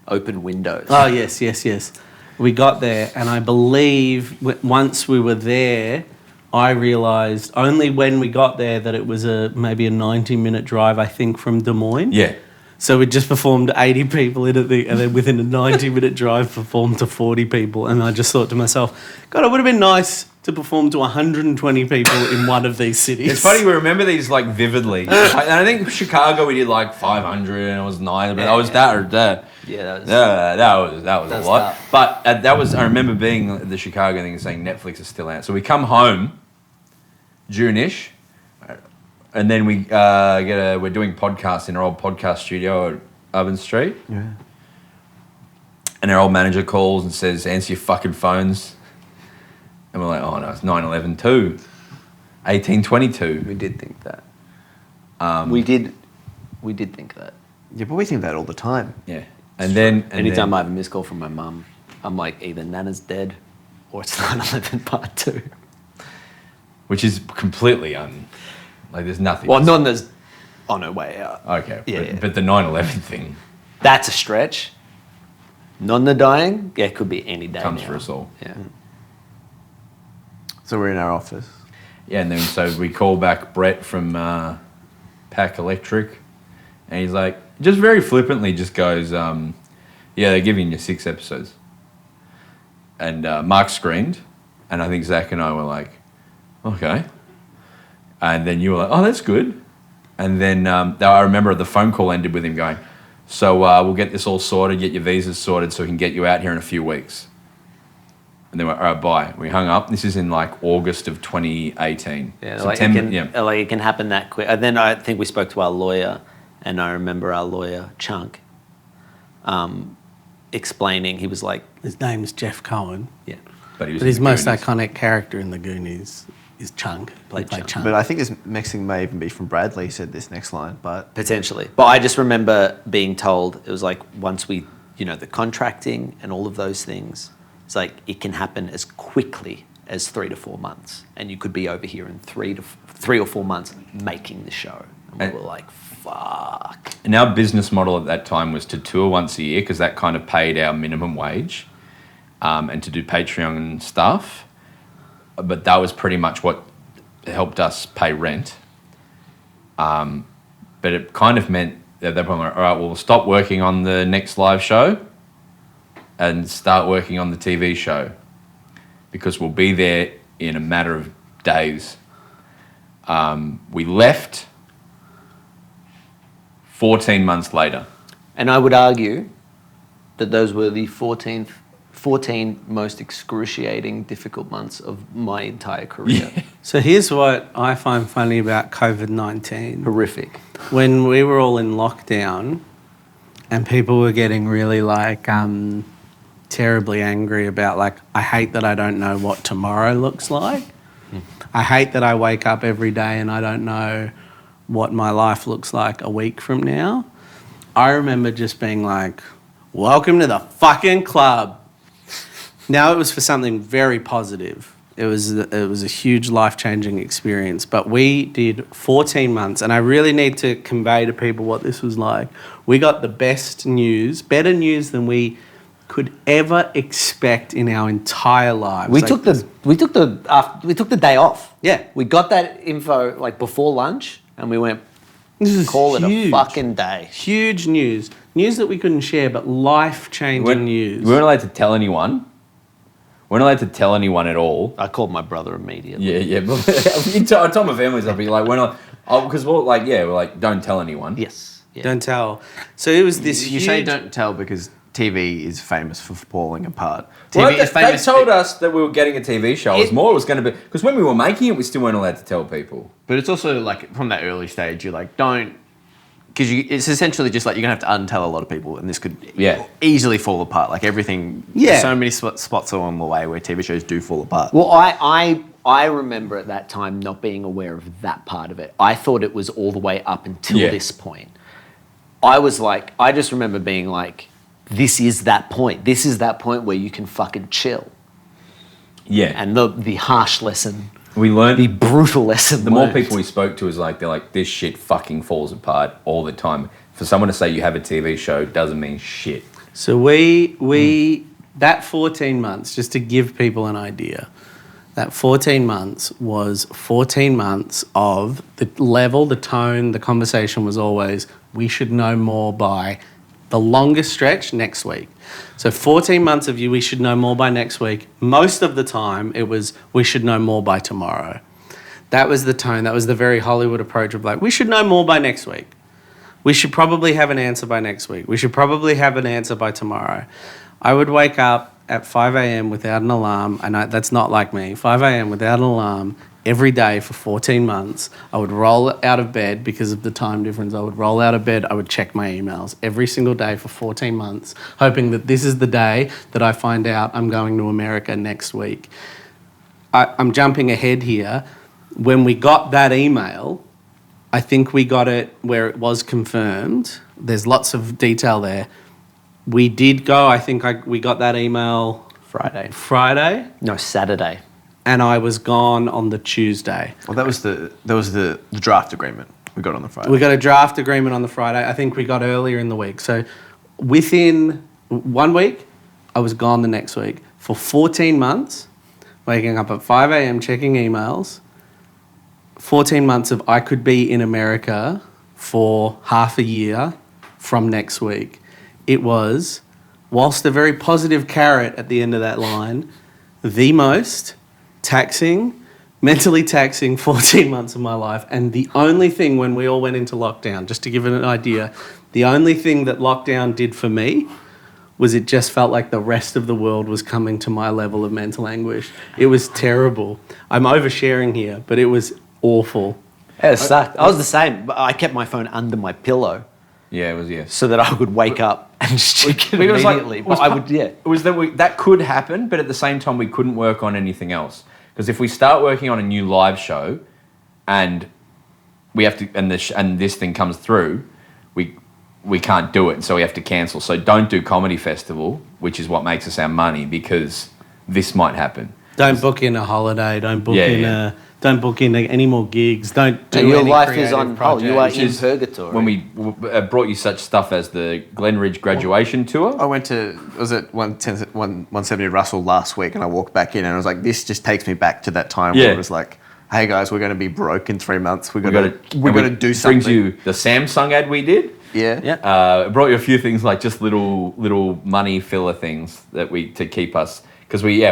open windows. Oh, yes. We got there, and I believe once we were there, I realised only when we got there that it was maybe a 90-minute drive, I think, from Des Moines. Yeah. So we just performed 80 people and then within a 90-minute drive performed to 40 people. And I just thought to myself, God, it would have been nice to perform to 120 people in one of these cities. It's funny, we remember these like vividly. And I think Chicago we did like 500 and it was nice, but that was that or that. Yeah, that was a lot. tough. But I remember being at the Chicago thing and saying Netflix is still out. So we come home June-ish, and then we're doing podcasts in our old podcast studio at Urban Street. Yeah. And our old manager calls and says, answer your fucking phones. And we're like, oh no, it's 9/11 too. 1822. We did think that. We did think that. Yeah, but we think that all the time. Yeah. And then Anytime I have a missed call from my mum, I'm like, either Nana's dead or it's 9/11 part 2. which is completely there's nothing. Well, Nonna's on her way out. Okay. Yeah. But the 9/11 thing That's a stretch. Nonna dying, yeah, it could be any day comes now. for us all. Yeah. So we're in our office. Yeah, and then so we call back Brett from Pack Electric, and he's like, just very flippantly just goes, yeah, they're giving you 6 episodes. and Mark screened, and I think Zach and I were like, okay. And then you were like, oh, that's good. And then I remember the phone call ended with him going, so we'll get this all sorted, get your visas sorted so we can get you out here in a few weeks. And then we're all right, bye. We hung up. This is in like August of 2018. Yeah, September, like it can happen that quick. And then I think we spoke to our lawyer, and I remember our lawyer, Chunk, explaining, he was like... His name's Jeff Cohen. Yeah. But his most iconic character in the Goonies is Chunk. Played Chunk. But I think this next thing may even be from Bradley, said this next line, but... Potentially. But I just remember being told, it was like once we, the contracting and all of those things, it's like it can happen as quickly as 3 to 4 months. And you could be over here in 3 or 4 months making the show. And we were like, fuck. And our business model at that time was to tour once a year because that kind of paid our minimum wage and to do Patreon and stuff. But that was pretty much what helped us pay rent. But it kind of meant at that point, all right, we'll stop working on the next live show and start working on the TV show because we'll be there in a matter of days. We left 14 months later. And I would argue that those were the 14 most excruciating, difficult months of my entire career. Yeah. So here's what I find funny about COVID-19. Horrific. When we were all in lockdown and people were getting really terribly angry about I hate that I don't know what tomorrow looks like. I hate that I wake up every day and I don't know what my life looks like a week from now. I remember just being like, welcome to the fucking club. Now it was for something very positive. It was a huge life-changing experience. But we did 14 months, and I really need to convey to people what this was like. We got the best news, better news than we could ever expect in our entire lives. We took the day off. Yeah. We got that info before lunch, and we went, This is call huge. it a fucking day. Huge news. News that we couldn't share, but life-changing news. We weren't allowed to tell anyone. We weren't allowed to tell anyone at all. I called my brother immediately. Yeah. I told my families, I'd be like, because we're like, don't tell anyone. Yes. Yeah. Don't tell. So it was this You huge... say don't tell because TV is famous for falling apart. Well, TV is famous. they told us that we were getting a TV show. It was going to be... Because when we were making it, we still weren't allowed to tell people. But it's also from that early stage, you're like, don't... Because it's essentially just you're going to have to untell a lot of people and this could easily fall apart. Everything... Yeah. So many spots along the way where TV shows do fall apart. Well, I remember at that time not being aware of that part of it. I thought it was all the way up until this point. I was like... I just remember being like, this is that point. This is that point where you can fucking chill. Yeah. And the harsh lesson... We learned... The brutal lesson. The more people we spoke to is they're like, this shit fucking falls apart all the time. For someone to say you have a TV show doesn't mean shit. So that 14 months, just to give people an idea, that 14 months was 14 months of the level, the tone, the conversation was always, we should know more by the longest stretch next week. So 14 months of we should know more by next week. Most of the time it was, we should know more by tomorrow. That was the tone. That was the very Hollywood approach of we should know more by next week. We should probably have an answer by next week. We should probably have an answer by tomorrow. I would wake up at 5 a.m. without an alarm, and that's not like me, 5 a.m. without an alarm, every day for 14 months. I would roll out of bed because of the time difference. I would roll out of bed. I would check my emails every single day for 14 months, hoping that this is the day that I find out I'm going to America next week. I'm jumping ahead here. When we got that email, I think we got it where it was confirmed. There's lots of detail there. We did go, I think we got that email... Friday? No, Saturday. And I was gone on the Tuesday. Well, that was the draft agreement we got on the Friday. We got a draft agreement on the Friday. I think we got earlier in the week. So within 1 week, I was gone the next week. For 14 months, waking up at 5 a.m, checking emails, 14 months of I could be in America for half a year from next week. It was whilst a very positive carrot at the end of that line, the most mentally taxing 14 months of my life. And the only thing when we all went into lockdown, just to give it an idea, the only thing that lockdown did for me was it just felt like the rest of the world was coming to my level of mental anguish. It was terrible. I'm oversharing here, but it was awful. Yeah, it sucked. I was the same. But I kept my phone under my pillow Yeah, it was, yeah. so that I could wake up and just check it But it was like- immediately. it was But I pu- would, yeah. It was that could happen, but at the same time, we couldn't work on anything else. Because if we start working on a new live show, and we have to, and this thing comes through, we can't do it, and so we have to cancel. So don't do comedy festival, which is what makes us our money, because this might happen. Don't book in a holiday. Don't book Yeah, don't book in any more gigs. Don't do And your any life is creative on hold. You are projects. in purgatory. When we brought you such stuff as the Glenridge graduation tour. I went to, was it 170 Russell last week, and I walked back in and I was like, this just takes me back to that time where it was like, hey guys, we're going to be broke in 3 months. We're going to do something. Brings you the Samsung ad we did. Yeah. It brought you a few things like just little money filler things that to keep us, because we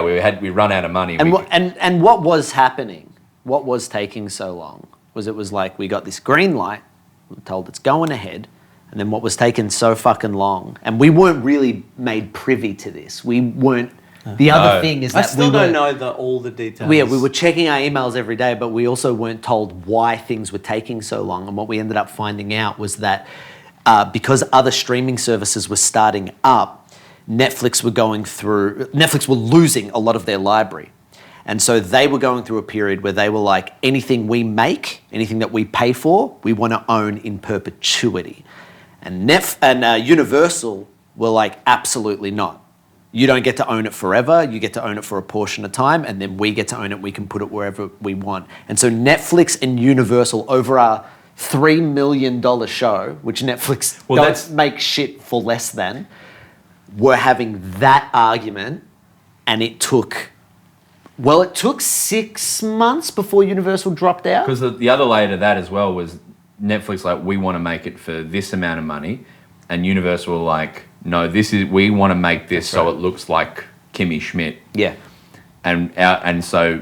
run out of money. And what was happening? What was taking so long? It was like we got this green light, we were told it's going ahead, and then what was taking so fucking long, and we weren't really made privy to this. We weren't. The other thing is I that still don't know all the details. we were checking our emails every day, but we also weren't told why things were taking so long. And what we ended up finding out was that because other streaming services were starting up, Netflix were losing a lot of their library. And so they were going through a period where they were like, anything we make, anything that we pay for, we want to own in perpetuity. And Universal were like, absolutely not. You don't get to own it forever. You get to own it for a portion of time, and then we get to own it. We can put it wherever we want. And so Netflix and Universal, over our $3 million show, which Netflix don't make shit for less than, were having that argument, and it took 6 months before Universal dropped out. Because the other layer to that as well was Netflix like, we want to make it for this amount of money, and Universal were like, no, we want to make this so it looks like Kimmy Schmidt. Yeah. And so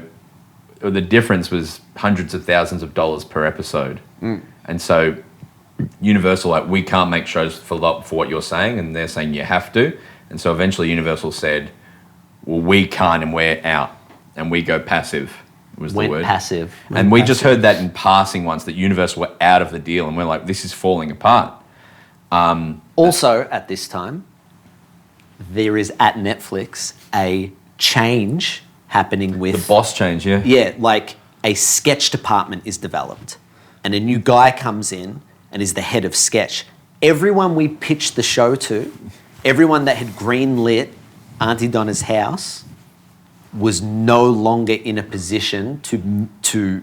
the difference was hundreds of thousands of dollars per episode. And so Universal, like, we can't make shows for what you're saying, and they're saying you have to. And so eventually Universal said, well, we can't, and we're out. And we go passive, was the word. Passive. And we just heard that in passing once, that Universal were out of the deal, and we're like, this is falling apart. Also, at this time, there is at Netflix a change happening with... The boss change, yeah. Yeah, like a sketch department is developed, and a new guy comes in and is the head of sketch. Everyone we pitched the show to, everyone that had greenlit Aunty Donna's house, was no longer in a position to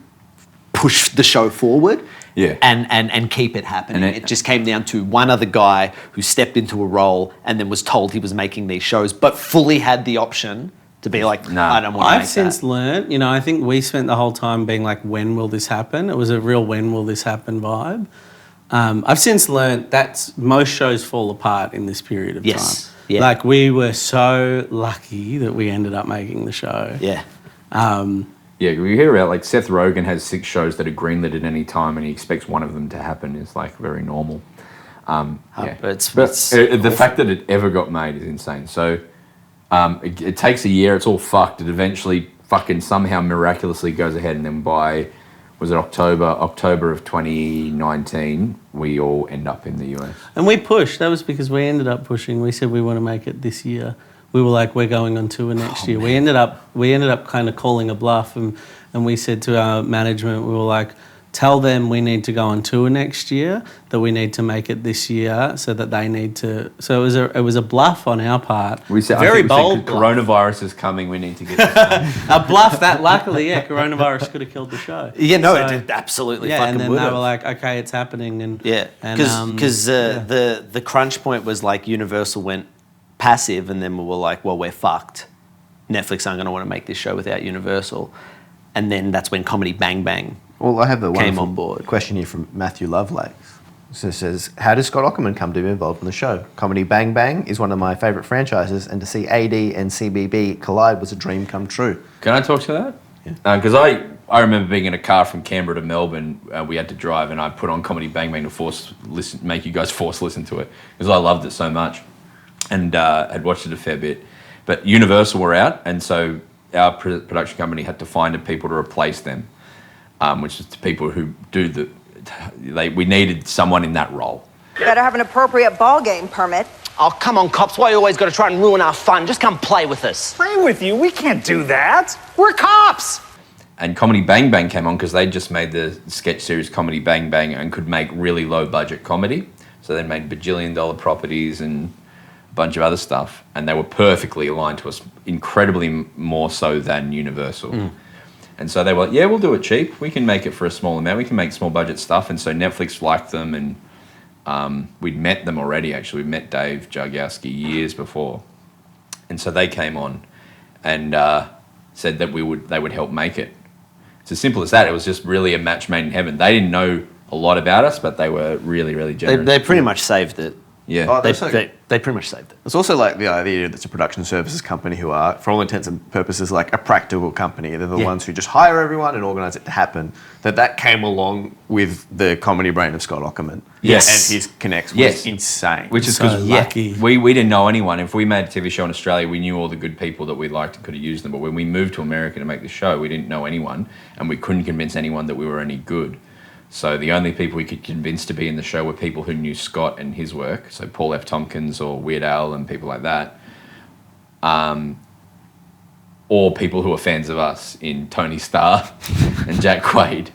push the show forward and keep it happening. And it just came down to one other guy who stepped into a role and then was told he was making these shows, but fully had the option to be like, no, I don't want to make I've since learned, I think we spent the whole time being like, when will this happen? It was a real when will this happen vibe. I've since learned that most shows fall apart in this period of time. Yeah. Like, we were so lucky that we ended up making the show. Yeah. We hear about, like, Seth Rogen has 6 shows that are greenlit at any time, and he expects one of them to happen is, like, very normal. But the fact that it ever got made is insane. So it takes a year. It's all fucked. It eventually fucking somehow miraculously goes ahead, and then by... was it October of 2019, we all end up in the US. And we pushed. That was because we ended up pushing. We said we want to make it this year. We were like, we're going on tour next year. We ended up kind of calling a bluff, and we said to our management, we were like, tell them we need to go on tour next year, that we need to make it this year, so that they need to. So it was a bluff on our part. We said, very bold. Coronavirus is coming. We need to get this done. A bluff that luckily, coronavirus could have killed the show. Yeah, no, it did absolutely. Yeah, fucking and then would they have. were like, okay, it's happening, and because the crunch point was like Universal went passive, and then we were like, well, we're fucked. Netflix aren't going to want to make this show without Universal, and then that's when Comedy Bang Bang. Well, I have a came wonderful on board. question here from Matthew Lovelace. So it says, how did Scott Aukerman come to be involved in the show? Comedy Bang Bang is one of my favourite franchises, and to see AD and CBB collide was a dream come true. Can I talk to that? Yeah. Because I remember being in a car from Canberra to Melbourne. We had to drive, and I put on Comedy Bang Bang to make you guys force listen to it because I loved it so much, and had watched it a fair bit. But Universal were out, and so our production company had to find people to replace them, which is the people who do we needed someone in that role. Better have an appropriate ball game permit. Oh, come on, cops. Why you always got to try and ruin our fun? Just come play with us. Play with you? We can't do that. We're cops. And Comedy Bang Bang came on because they just made the sketch series Comedy Bang Bang and could make really low budget comedy. So they made bajillion-dollar properties and a bunch of other stuff. And they were perfectly aligned to us, incredibly more so than Universal. And so they were like, yeah, we'll do it cheap. We can make it for a small amount. We can make small budget stuff. And so Netflix liked them, and we'd met them already, actually. We met Dave Jargowski years before. And so they came on and said that they would help make it. It's as simple as that. It was just really a match made in heaven. They didn't know a lot about us, but they were really, really generous. They pretty much saved it. Yeah. Oh, They pretty much saved it. It's also like the idea that it's a production services company who are, for all intents and purposes, like a practical company. They're the ones who just hire everyone and organise it to happen. That came along with the comedy brain of Scott Aukerman. Yes. And his connects was insane. Which is So because lucky. we didn't know anyone. If we made a TV show in Australia, we knew all the good people that we liked and could have used them. But when we moved to America to make the show, we didn't know anyone, and we couldn't convince anyone that we were any good. So the only people we could convince to be in the show were people who knew Scott and his work, so Paul F. Tompkins or Weird Al and people like that, or people who are fans of us in Tony Starr and Jack Quaid,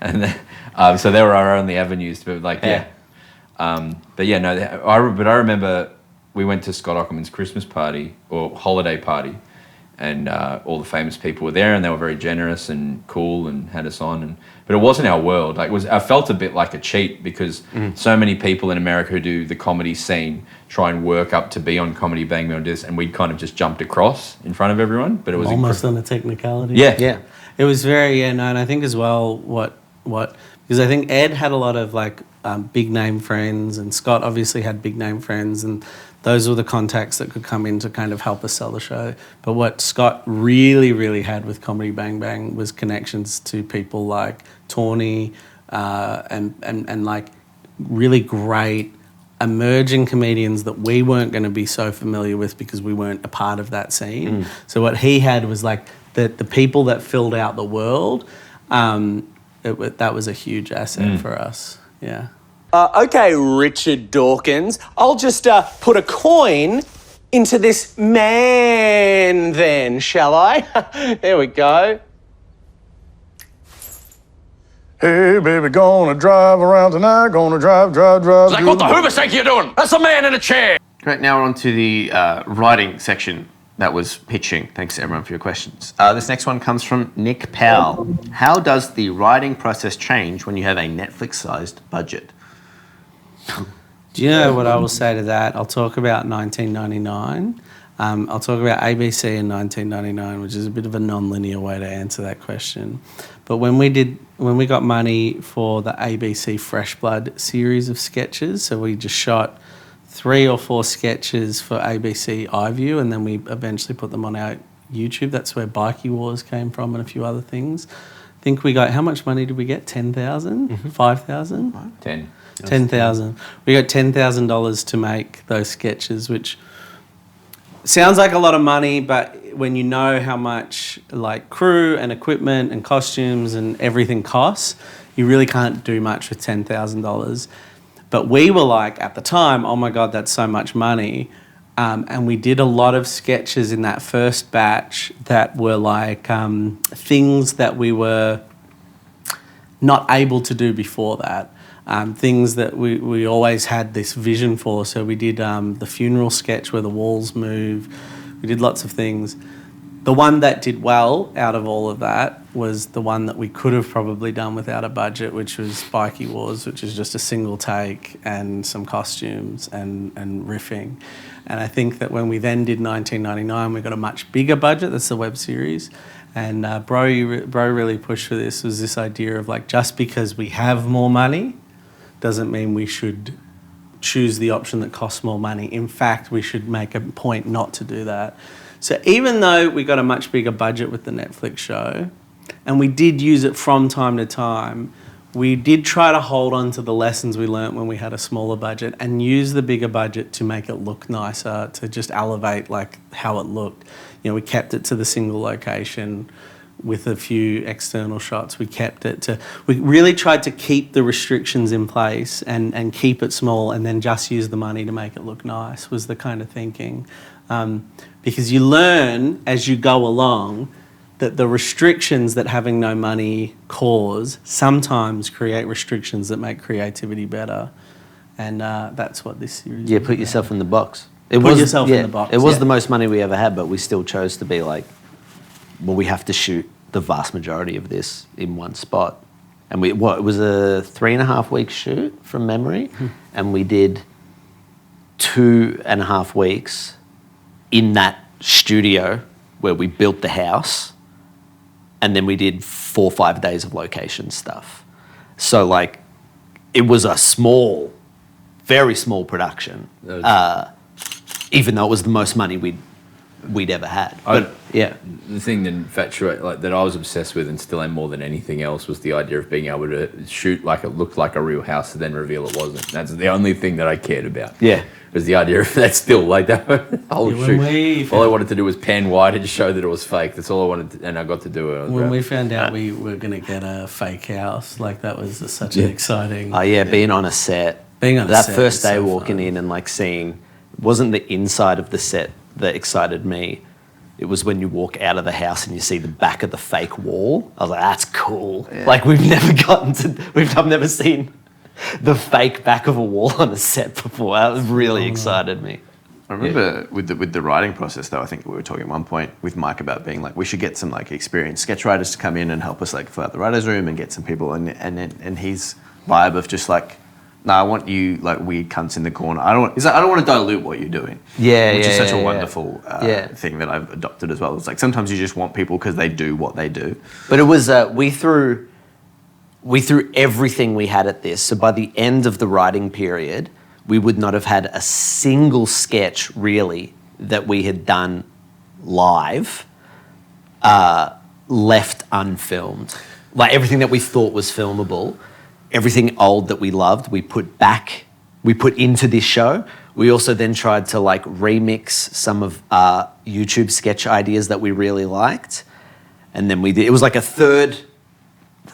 and then, so they were our only avenues to be like, but yeah, no. I remember we went to Scott Aukerman's Christmas party or holiday party, and all the famous people were there, and they were very generous and cool and had us on. But it wasn't our world. I felt a bit like a cheat because so many people in America who do the comedy scene try and work up to be on Comedy Bang Bang and we'd kind of just jumped across in front of everyone. But it was almost on a technicality. Yeah. It was very, and I think as well what because I think Ed had a lot of big name friends, and Scott obviously had big name friends, and those were the contacts that could come in to kind of help us sell the show. But what Scott really, really had with Comedy Bang Bang was connections to people like Tawny and like really great emerging comedians that we weren't going to be so familiar with because we weren't a part of that scene. So what he had was like the people that filled out the world. That was a huge asset for us. Yeah. Okay, Richard Dawkins, I'll just put a coin into this man then, shall I? There we go. Hey, baby, gonna drive around tonight, gonna drive. Zach, what the hoover steak you doing? That's a man in a chair. Great, now we're on to the writing section. That was pitching. Thanks everyone for your questions. This next one comes from Nick Powell. How does the writing process change when you have a Netflix-sized budget? Do you know what I will say to that? I'll talk about 1999. I'll talk about ABC in 1999, which is a bit of a non-linear way to answer that question. But when we got money for the ABC Fresh Blood series of sketches, so we just shot 3 or 4 sketches for ABC iView, and then we eventually put them on our YouTube. That's where Bikey Wars came from and a few other things. I think we got, how much money did we get? 10,000? 5,000? 10. 10,000. We got $10,000 to make those sketches, which sounds like a lot of money, but when you know how much like crew and equipment and costumes and everything costs, you really can't do much with $10,000. But we were like, at the time, oh my God, that's so much money. And we did a lot of sketches in that first batch that were like things that we were not able to do before that. Things that we always had this vision for. So we did the funeral sketch where the walls move. We did lots of things. The one that did well out of all of that was the one that we could have probably done without a budget, which was Bikey Wars, which is just a single take and some costumes and riffing. And I think that when we then did 1999, we got a much bigger budget. That's the web series. And Bro really pushed for this, was this idea of like, just because we have more money doesn't mean we should choose the option that costs more money. In fact, we should make a point not to do that. So even though we got a much bigger budget with the Netflix show, and we did use it from time to time, we did try to hold on to the lessons we learnt when we had a smaller budget and use the bigger budget to make it look nicer, to just elevate like how it looked. You know, we kept it to the single location with a few external shots. We really tried to keep the restrictions in place and keep it small, and then just use the money to make it look nice was the kind of thinking. Because you learn as you go along that the restrictions that having no money cause sometimes create restrictions that make creativity better. And that's what this series is. Yeah, put yourself in the box. It Put yourself in the box. It was the most money we ever had, but we still chose to be like, well, we have to shoot the vast majority of this in one spot. And it was a 3.5 week shoot from memory, and we did 2.5 weeks in that studio where we built the house, and then we did 4 or 5 days of location stuff. So like, it was a small, very small production, even though it was the most money we'd ever had. But yeah, the thing that infatuated, like that I was obsessed with and still am more than anything else, was the idea of being able to shoot like it looked like a real house and then reveal it wasn't. That's the only thing that I cared about. Yeah. Was the idea of that still like that whole shoot. All I wanted to do was pan wide and show that it was fake. That's all I wanted to, and I got to do it. When we found out we were going to get a fake house, like that was such an exciting... Oh yeah, being on a set. Being on that set first day so walking fun. in and like seeing, it wasn't the inside of the set that excited me. It was when you walk out of the house and you see the back of the fake wall. I was like, that's cool. Yeah. Like I've never seen the fake back of a wall on a set before. That really excited me. I remember with the writing process though, I think we were talking at one point with Mike about being like, we should get some like experienced sketch writers to come in and help us like fill out the writer's room and get some people, and his vibe of just like, no, I want you like weird cunts in the corner. I don't want to dilute what you're doing. Yeah, which is such a yeah. wonderful thing that I've adopted as well. It's like sometimes you just want people because they do what they do. But it was we threw everything we had at this. So by the end of the writing period, we would not have had a single sketch really that we had done live left unfilmed. Like everything that we thought was filmable. Everything old that we loved, we put into this show. We also then tried to like remix some of YouTube sketch ideas that we really liked. And then it was like a third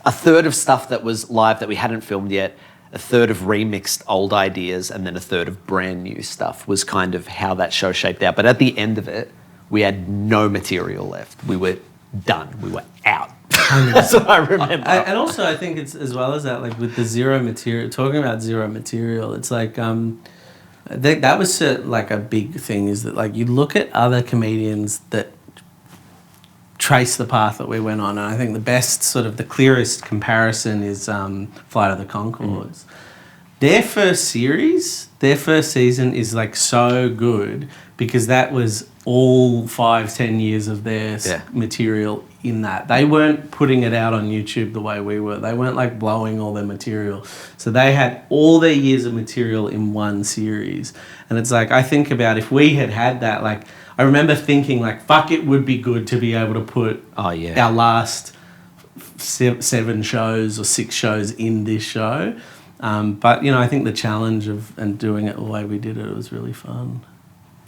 of stuff that was live that we hadn't filmed yet, a third of remixed old ideas, and then a third of brand new stuff was kind of how that show shaped out. But at the end of it, we had no material left. We were done. We were out. That's what I remember. And also, I think it's as well as that, like with the zero material, talking about zero material, it's like that was like a big thing, is that like you look at other comedians that trace the path that we went on, and I think the best sort of the clearest comparison is Flight of the Conchords. Their first season is like so good because that was all 5-10 years of their material in that. They weren't putting it out on YouTube the way we were. They weren't like blowing all their material. So they had all their years of material in one series. And it's like, I think about if we had that, like, I remember thinking like, fuck, it would be good to be able to put our last 7 shows or 6 shows in this show. But, you know, I think the challenge and doing it the way we did it was really fun.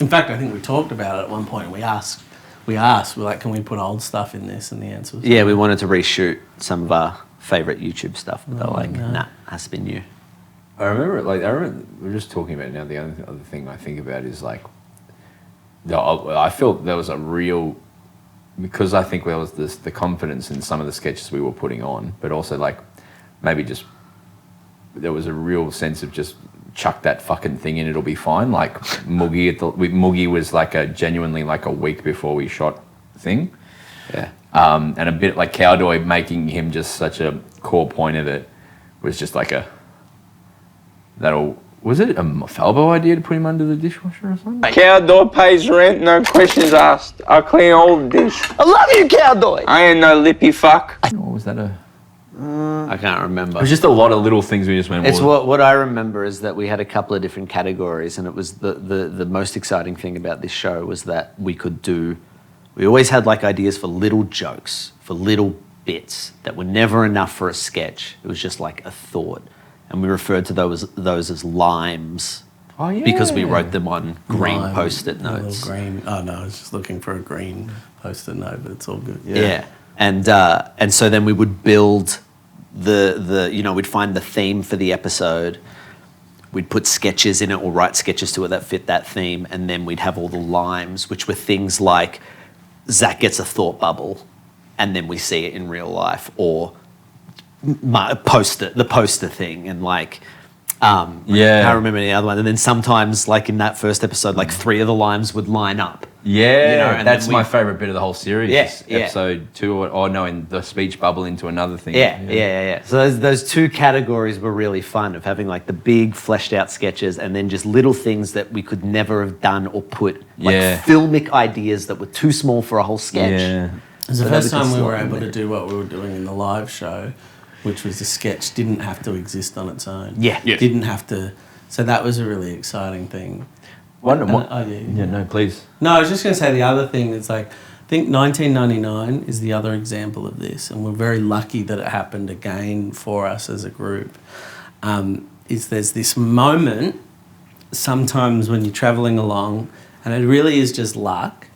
In fact, I think we talked about it at one point. We asked, we're like, can we put old stuff in this? And the answer was we wanted to reshoot some of our favourite YouTube stuff. But they're like, nah, has to be new. I remember we're just talking about it now. The other thing I think about is like, I felt there was a real, because I think there was the confidence in some of the sketches we were putting on, but also like maybe just there was a real sense of just chuck that fucking thing in, it'll be fine. Like Moogie was like a genuinely like a week before we shot thing. Yeah. And a bit like Cowdoy, making him just such a core point of it was just like was it a Falbo idea to put him under the dishwasher or something? Cowdoy pays rent, no questions asked. I clean all the dish. I love you, Cowdoy. I ain't no lippy fuck. Or was that I can't remember. It was just a lot of little things we just went. It's what I remember is that we had a couple of different categories, and it was the most exciting thing about this show was that we always had like ideas for little jokes, for little bits that were never enough for a sketch. It was just like a thought, and we referred to those as limes. Oh, yeah. Because we wrote them on green Post-it A little notes. green. Oh no, I was just looking for a green Post-it note, but it's all good. Yeah. And so then we would build we'd find the theme for the episode. We'd put sketches in it or write sketches to it that fit that theme. And then we'd have all the limes, which were things like Zach gets a thought bubble and then we see it in real life, or the poster thing, and like, I can't remember the other one. And then sometimes, like in that first episode, like 3 of the limes would line up. Yeah, and that's my favourite bit of the whole series. Yeah, Episode 2, in the speech bubble into another thing. Yeah. So those 2 categories were really fun, of having like the big fleshed out sketches and then just little things that we could never have done or put, like filmic ideas that were too small for a whole sketch. Yeah. It was the first time we were able to do what we were doing in the live show, which was the sketch didn't have to exist on its own. Yeah. Yes. Didn't have to. So that was a really exciting thing. No, please. No, I was just going to say the other thing is like, I think 1999 is the other example of this, and we're very lucky that it happened again for us as a group. There's this moment sometimes when you're traveling along, and it really is just luck,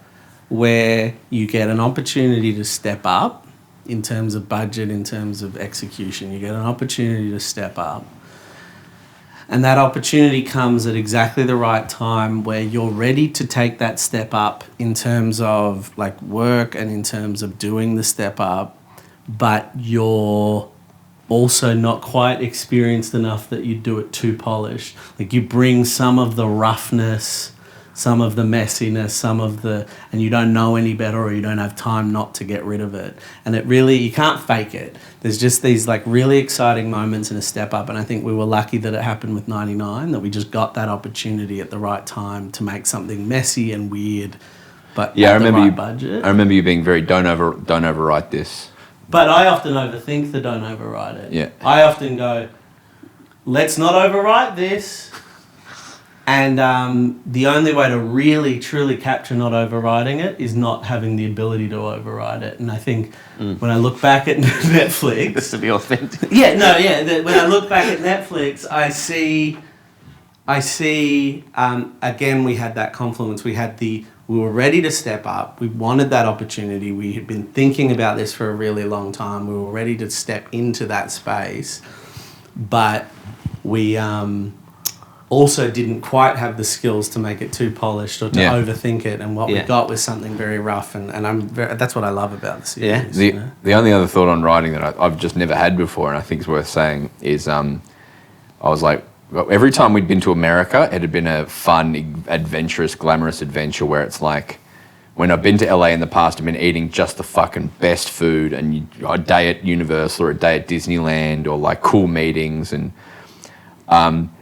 where you get an opportunity to step up in terms of budget, in terms of execution. You get an opportunity to step up. And that opportunity comes at exactly the right time where you're ready to take that step up in terms of like work and in terms of doing the step up, but you're also not quite experienced enough that you do it too polished. Like you bring some of the roughness, some of the messiness, and you don't know any better, or you don't have time not to get rid of it. And it really, you can't fake it. There's just these like really exciting moments in a step up, and I think we were lucky that it happened with 99, that we just got that opportunity at the right time to make something messy and weird, but at the right budget. I remember you being very don't overwrite this. But I often overthink the don't overwrite it. Yeah. I often go, let's not overwrite this. And the only way to really, truly capture not overwriting it is not having the ability to overwrite it. And I think when I look back at Netflix... Just to be authentic. When I look back at Netflix, I see again, we had that confluence. We were ready to step up. We wanted that opportunity. We had been thinking about this for a really long time. We were ready to step into that space. But we... also didn't quite have the skills to make it too polished or to overthink it, and what we got was something very rough, and that's what I love about the series. The only other thought on writing that I've just never had before, and I think is worth saying, is I was like, every time we'd been to America, it had been a fun, adventurous, glamorous adventure where it's like, when I've been to LA in the past, I've been eating just the fucking best food, and a day at Universal or a day at Disneyland, or like cool meetings,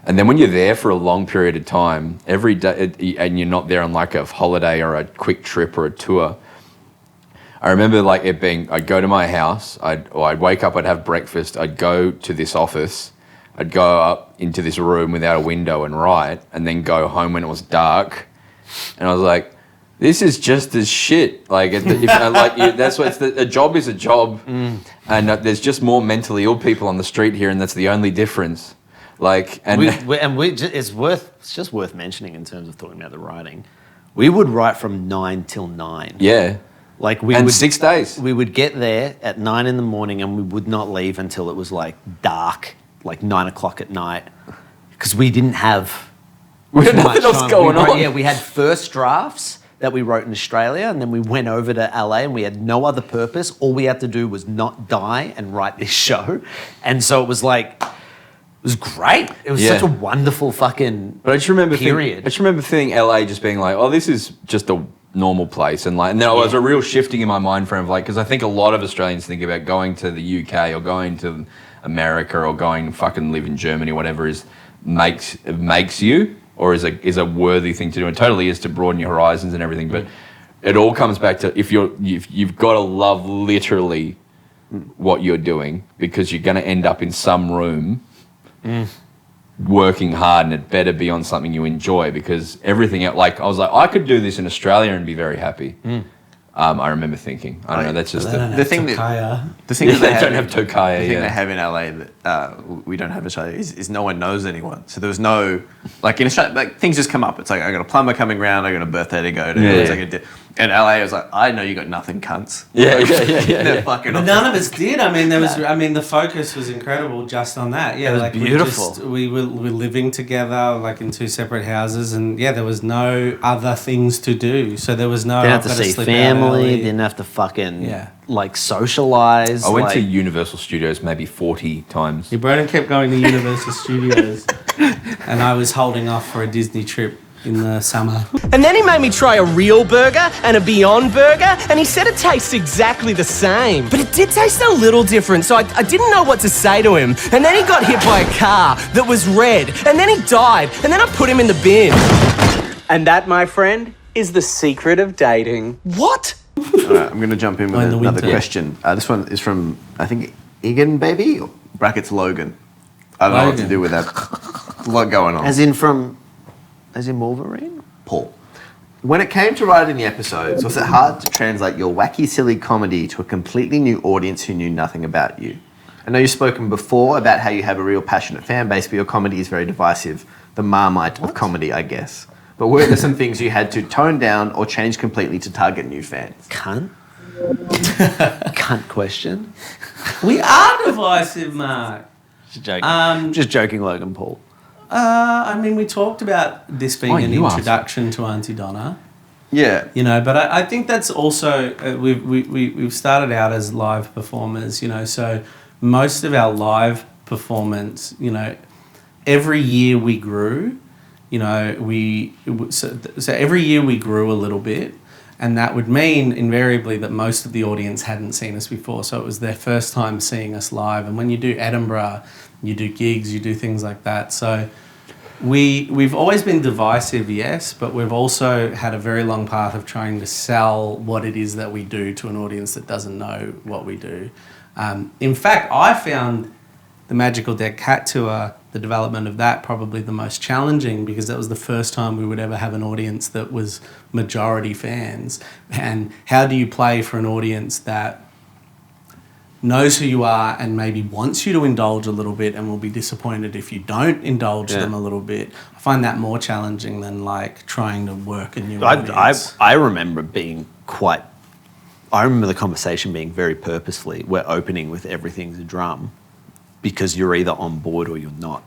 and then when you're there for a long period of time, every day, and you're not there on like a holiday or a quick trip or a tour, I remember like it being, I'd go to my house, I'd wake up, I'd have breakfast, I'd go to this office, I'd go up into this room without a window and write, and then go home when it was dark, and I was like, this is just as shit. Like, that's what a job is a job, and there's just more mentally ill people on the street here, and that's the only difference. Like, it's just worth mentioning in terms of talking about the writing. We would write from 9 till 9. Yeah. Like 6 days. We would get there at 9 in the morning, and we would not leave until it was like dark, like 9 o'clock at night, because we didn't have. We had nothing else going on. Yeah, we had first drafts that we wrote in Australia, and then we went over to LA, and we had no other purpose. All we had to do was not die and write this show, and so it was like. It was great. It was such a wonderful fucking But I just remember period. I just remember thinking LA just being like, oh, this is just a normal place. And there was a real shifting in my mind frame of like, because I think a lot of Australians think about going to the UK or going to America or going fucking live in Germany or whatever makes you, or is a worthy thing to do. It totally is to broaden your horizons and everything. But it all comes back to if you've got to love literally what you're doing because you're going to end up in some room working hard, and it better be on something you enjoy because everything else, like I was like, I could do this in Australia and be very happy. I remember thinking, I don't know, that's just the thing that they don't have Tokaya. The thing they have in LA that we don't have in Australia is no one knows anyone. So there was no, like in Australia, like things just come up. It's like, I got a plumber coming round, I got a birthday to go to. Yeah. It's like and LA was like, I know you got nothing, cunts. Yeah. They're fucking But none of us did. I mean, the focus was incredible just on that. Yeah, it was like beautiful. We were living together, like in two separate houses, and there was no other things to do. So there was no. Didn't have to see family. Didn't have to fucking like socialize. I went to Universal Studios maybe 40 times. Your brother kept going to Universal Studios, and I was holding off for a Disney trip in the summer. And then he made me try a real burger and a Beyond Burger, and he said it tastes exactly the same. But it did taste a little different, so I didn't know what to say to him. And then he got hit by a car that was red, and then he died, and then I put him in the bin. And that, my friend, is the secret of dating. What? All right, I'm going to jump in with another question. This one is from, I think, Egan Baby, brackets Logan. I don't know what to do with that. A lot going on. As in Wolverine? Paul. When it came to writing the episodes, was it hard to translate your wacky, silly comedy to a completely new audience who knew nothing about you? I know you've spoken before about how you have a real passionate fan base, but your comedy is very divisive. The Marmite of comedy, I guess. But were there some things you had to tone down or change completely to target new fans? Cunt question. We are divisive, Mark. Just joking. Just joking, Logan Paul. I mean, we talked about this being an introduction to Aunty Donna. Yeah. You know, but I think that's also, we've started out as live performers, you know, so most of our live performance, you know, every year we grew, you know, so every year we grew a little bit, and that would mean invariably that most of the audience hadn't seen us before, so it was their first time seeing us live. And when you do Edinburgh, you do gigs, you do things like that. So we've always been divisive, yes, but we've also had a very long path of trying to sell what it is that we do to an audience that doesn't know what we do. In fact, I found the Magical Deck Cat Tour, the development of that, probably the most challenging, because that was the first time we would ever have an audience that was majority fans. And how do you play for an audience that knows who you are and maybe wants you to indulge a little bit and will be disappointed if you don't indulge them a little bit? I find that more challenging than like trying to work a new audience. I remember I remember the conversation being very purposefully, we're opening with Everything's a Drum, because you're either on board or you're not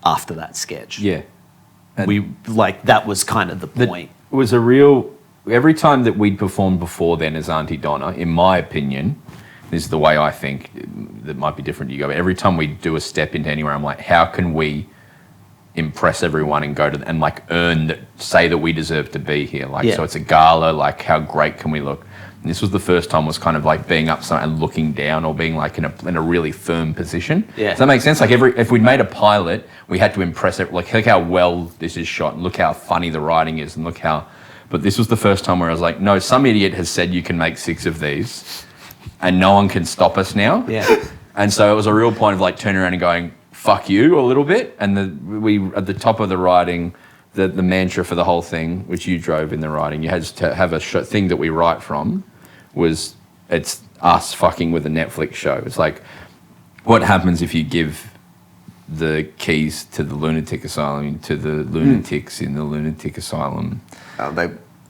after that sketch. Yeah. That was kind of the point. It was every time that we'd performed before then as Aunty Donna, in my opinion, this is the way I think, that might be different to you go, but every time we do a step into anywhere, I'm like, how can we impress everyone and say that we deserve to be here? So it's a gala, like how great can we look? And this was the first time was kind of like being up and looking down, or being like in a really firm position. Yeah. Does that make sense? Like if we'd made a pilot, we had to impress it. Like look how well this is shot, and look how funny the writing is, and look how. But this was the first time where I was like, no, some idiot has said you can make 6 of these, and no one can stop us now. Yeah. And so it was a real point of like turning around and going, fuck you a little bit. And we at the top of the writing, the mantra for the whole thing, which you drove in the writing, you had to have a thing that we write from. It's us fucking with a Netflix show. It's like, what happens if you give the keys to the lunatic asylum to the lunatics in the lunatic asylum? I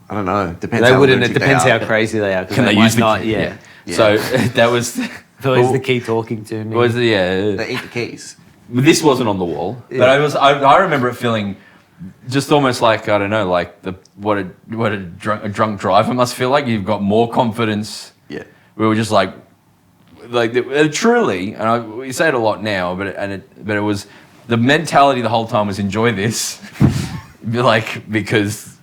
don't know. Depends. It depends how crazy they are. Can they use the key? Yeah. So that was. The key talking to me. They eat the keys. This wasn't on the wall, but I remember it feeling just almost like, I don't know, like what a drunk driver must feel like. You've got more confidence. Yeah. We were just like truly, and we say it a lot now, but it was the mentality the whole time was enjoy this, because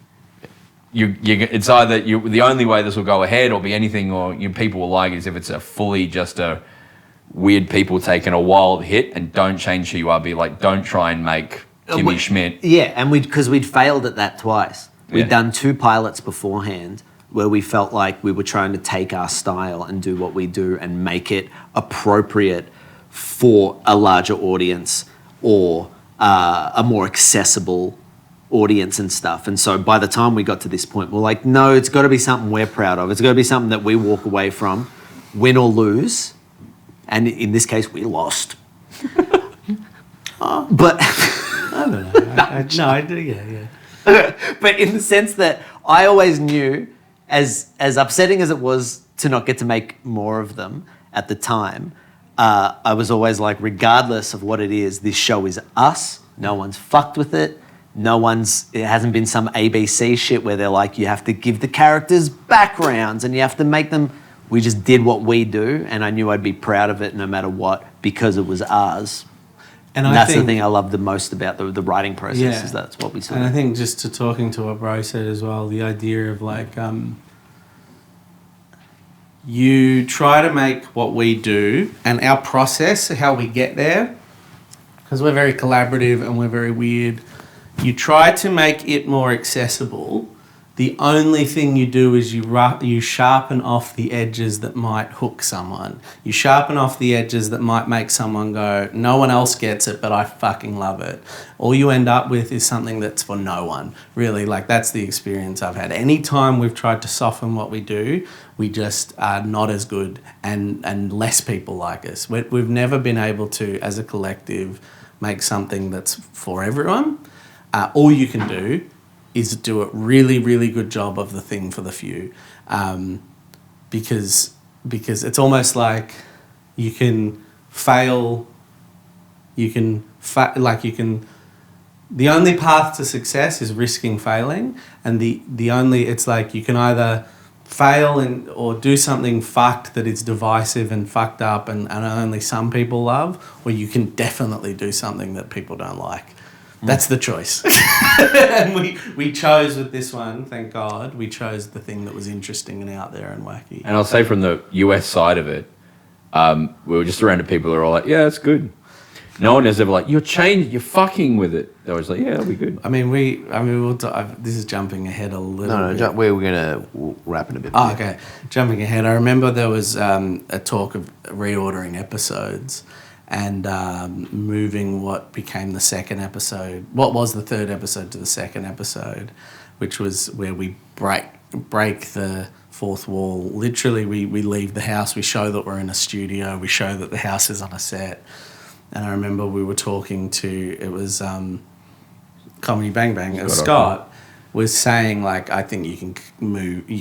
it's either the only way this will go ahead or be anything, or people will like it is if it's a fully just a weird people taking a wild hit, and don't change who you are. Be like, don't try and make Kimmy Schmidt. Yeah, and because we'd failed at that twice. We'd done 2 pilots beforehand where we felt like we were trying to take our style and do what we do and make it appropriate for a larger audience or a more accessible audience and stuff. And so by the time we got to this point, we're like, no, it's got to be something we're proud of. It's got to be something that we walk away from, win or lose. And in this case, we lost. But I don't know. I do, yeah. But in the sense that I always knew, as upsetting as it was to not get to make more of them at the time, I was always like, regardless of what it is, this show is us. No one's fucked with it. It hasn't been some ABC shit where they're like, you have to give the characters backgrounds and you have to make them. We just did what we do, and I knew I'd be proud of it no matter what because it was ours. And that's the thing I love the most about the writing process is that's what we saw. And I think just talking to what Bro said as well, the idea of like, you try to make what we do and our process, how we get there, because we're very collaborative and we're very weird, you try to make it more accessible. The only thing you do is you sharpen off the edges that might hook someone. You sharpen off the edges that might make someone go, no one else gets it, but I fucking love it. All you end up with is something that's for no one. Really, like that's the experience I've had. Anytime we've tried to soften what we do, we just are not as good and less people like us. We've never been able to, as a collective, make something that's for everyone. All you can do is do a really, really good job of the thing for the few. Because it's almost like you can fail, the only path to success is risking failing, and it's like you can either fail or do something fucked that is divisive and fucked up and only some people love, or you can definitely do something that people don't like. That's the choice. And we chose with this one, thank God, we chose the thing that was interesting and out there and wacky. And I'll say from the US side of it, we were just surrounded people who are all like, yeah, it's good. No one is ever like, you're fucking with it. They were like, yeah, it'll be good. This is jumping ahead a little bit. No, we're going to wrap it a bit. Oh, okay. Jumping ahead. I remember there was a talk of reordering episodes and moving what became the second episode, what was the third episode to the second episode, which was where we break the fourth wall. Literally, we leave the house, we show that we're in a studio, we show that the house is on a set. And I remember we were talking to, it was Comedy Bang Bang, and Scott was saying, like, I think you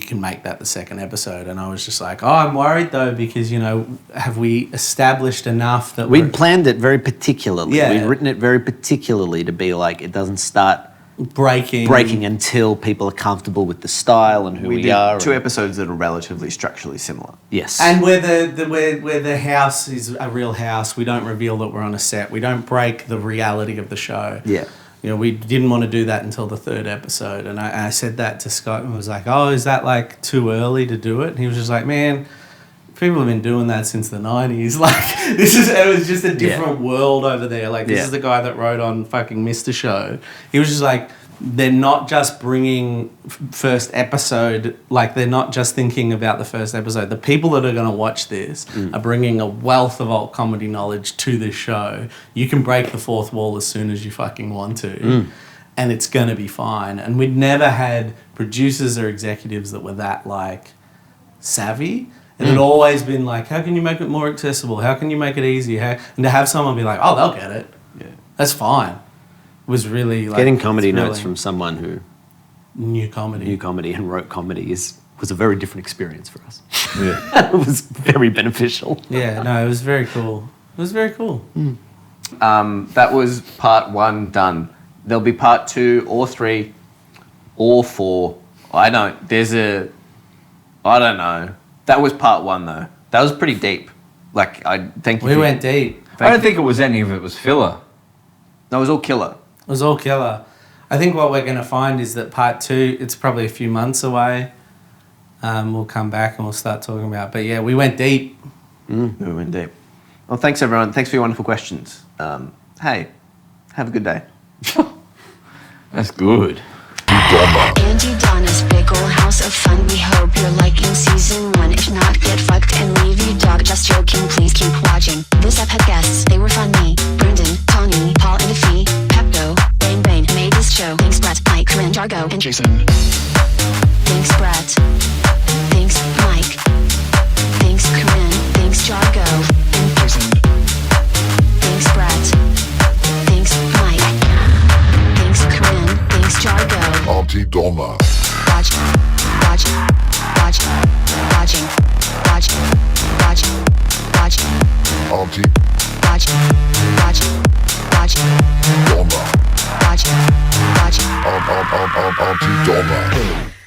can make that the second episode. And I was just like, oh, I'm worried though, because, have we established enough that we'd planned it very particularly. Yeah. We'd written it very particularly to be like, it doesn't start breaking until people are comfortable with the style and who we are. Two episodes that are relatively structurally similar. Yes. And where the house is a real house, we don't reveal that we're on a set. We don't break the reality of the show. Yeah. We didn't want to do that until the third episode. And I said that to Scott and was like, oh, is that like too early to do it? And he was just like, man, people have been doing that since the 90s. Like, it was just a different world over there. Like, this is the guy that wrote on fucking Mr. Show. He was just like, they're not just bringing first episode, like they're not just thinking about the first episode. The people that are going to watch this are bringing a wealth of alt comedy knowledge to this show. You can break the fourth wall as soon as you fucking want to, and it's going to be fine. And we'd never had producers or executives that were that like savvy. It had always been like, how can you make it more accessible? How can you make it easy? And to have someone be like, oh, they'll get it. Yeah, that's fine. Was really like getting comedy notes from someone who knew comedy and wrote comedy was a very different experience for us. Yeah. It was very beneficial. Yeah, no, it was very cool. That was part 1 done. There'll be part 2 or 3 or 4. I don't know. That was part 1 though. That was pretty deep. Like, I thank you. We went deep. I don't think it was any of it was filler. No, it was all killer. It was all killer. I think what we're going to find is that part 2, it's probably a few months away. We'll come back and we'll start talking about it. But yeah, we went deep. We went deep. Well, thanks everyone. Thanks for your wonderful questions. Hey, have a good day. That's good. Aunty Donna's Big Ol' House House of Fun. We hope you're liking season 1. If not, get fucked and leave you dog. Just joking, please keep watching. This app had guests, they were funny. Brendan, Tawny, Paul and Effie, Pepto, Bane made this show. Thanks Brett, Mike, Corinne, Jargo, and Jason. Thanks Brett. Thanks Mike. Thanks Corinne. Thanks Jargo, and Jason. Thanks Brett. Thanks Mike. Thanks Corinne. Thanks Jargo. Aunty Donna. Watching. Aunty Donna. Aunty Donna.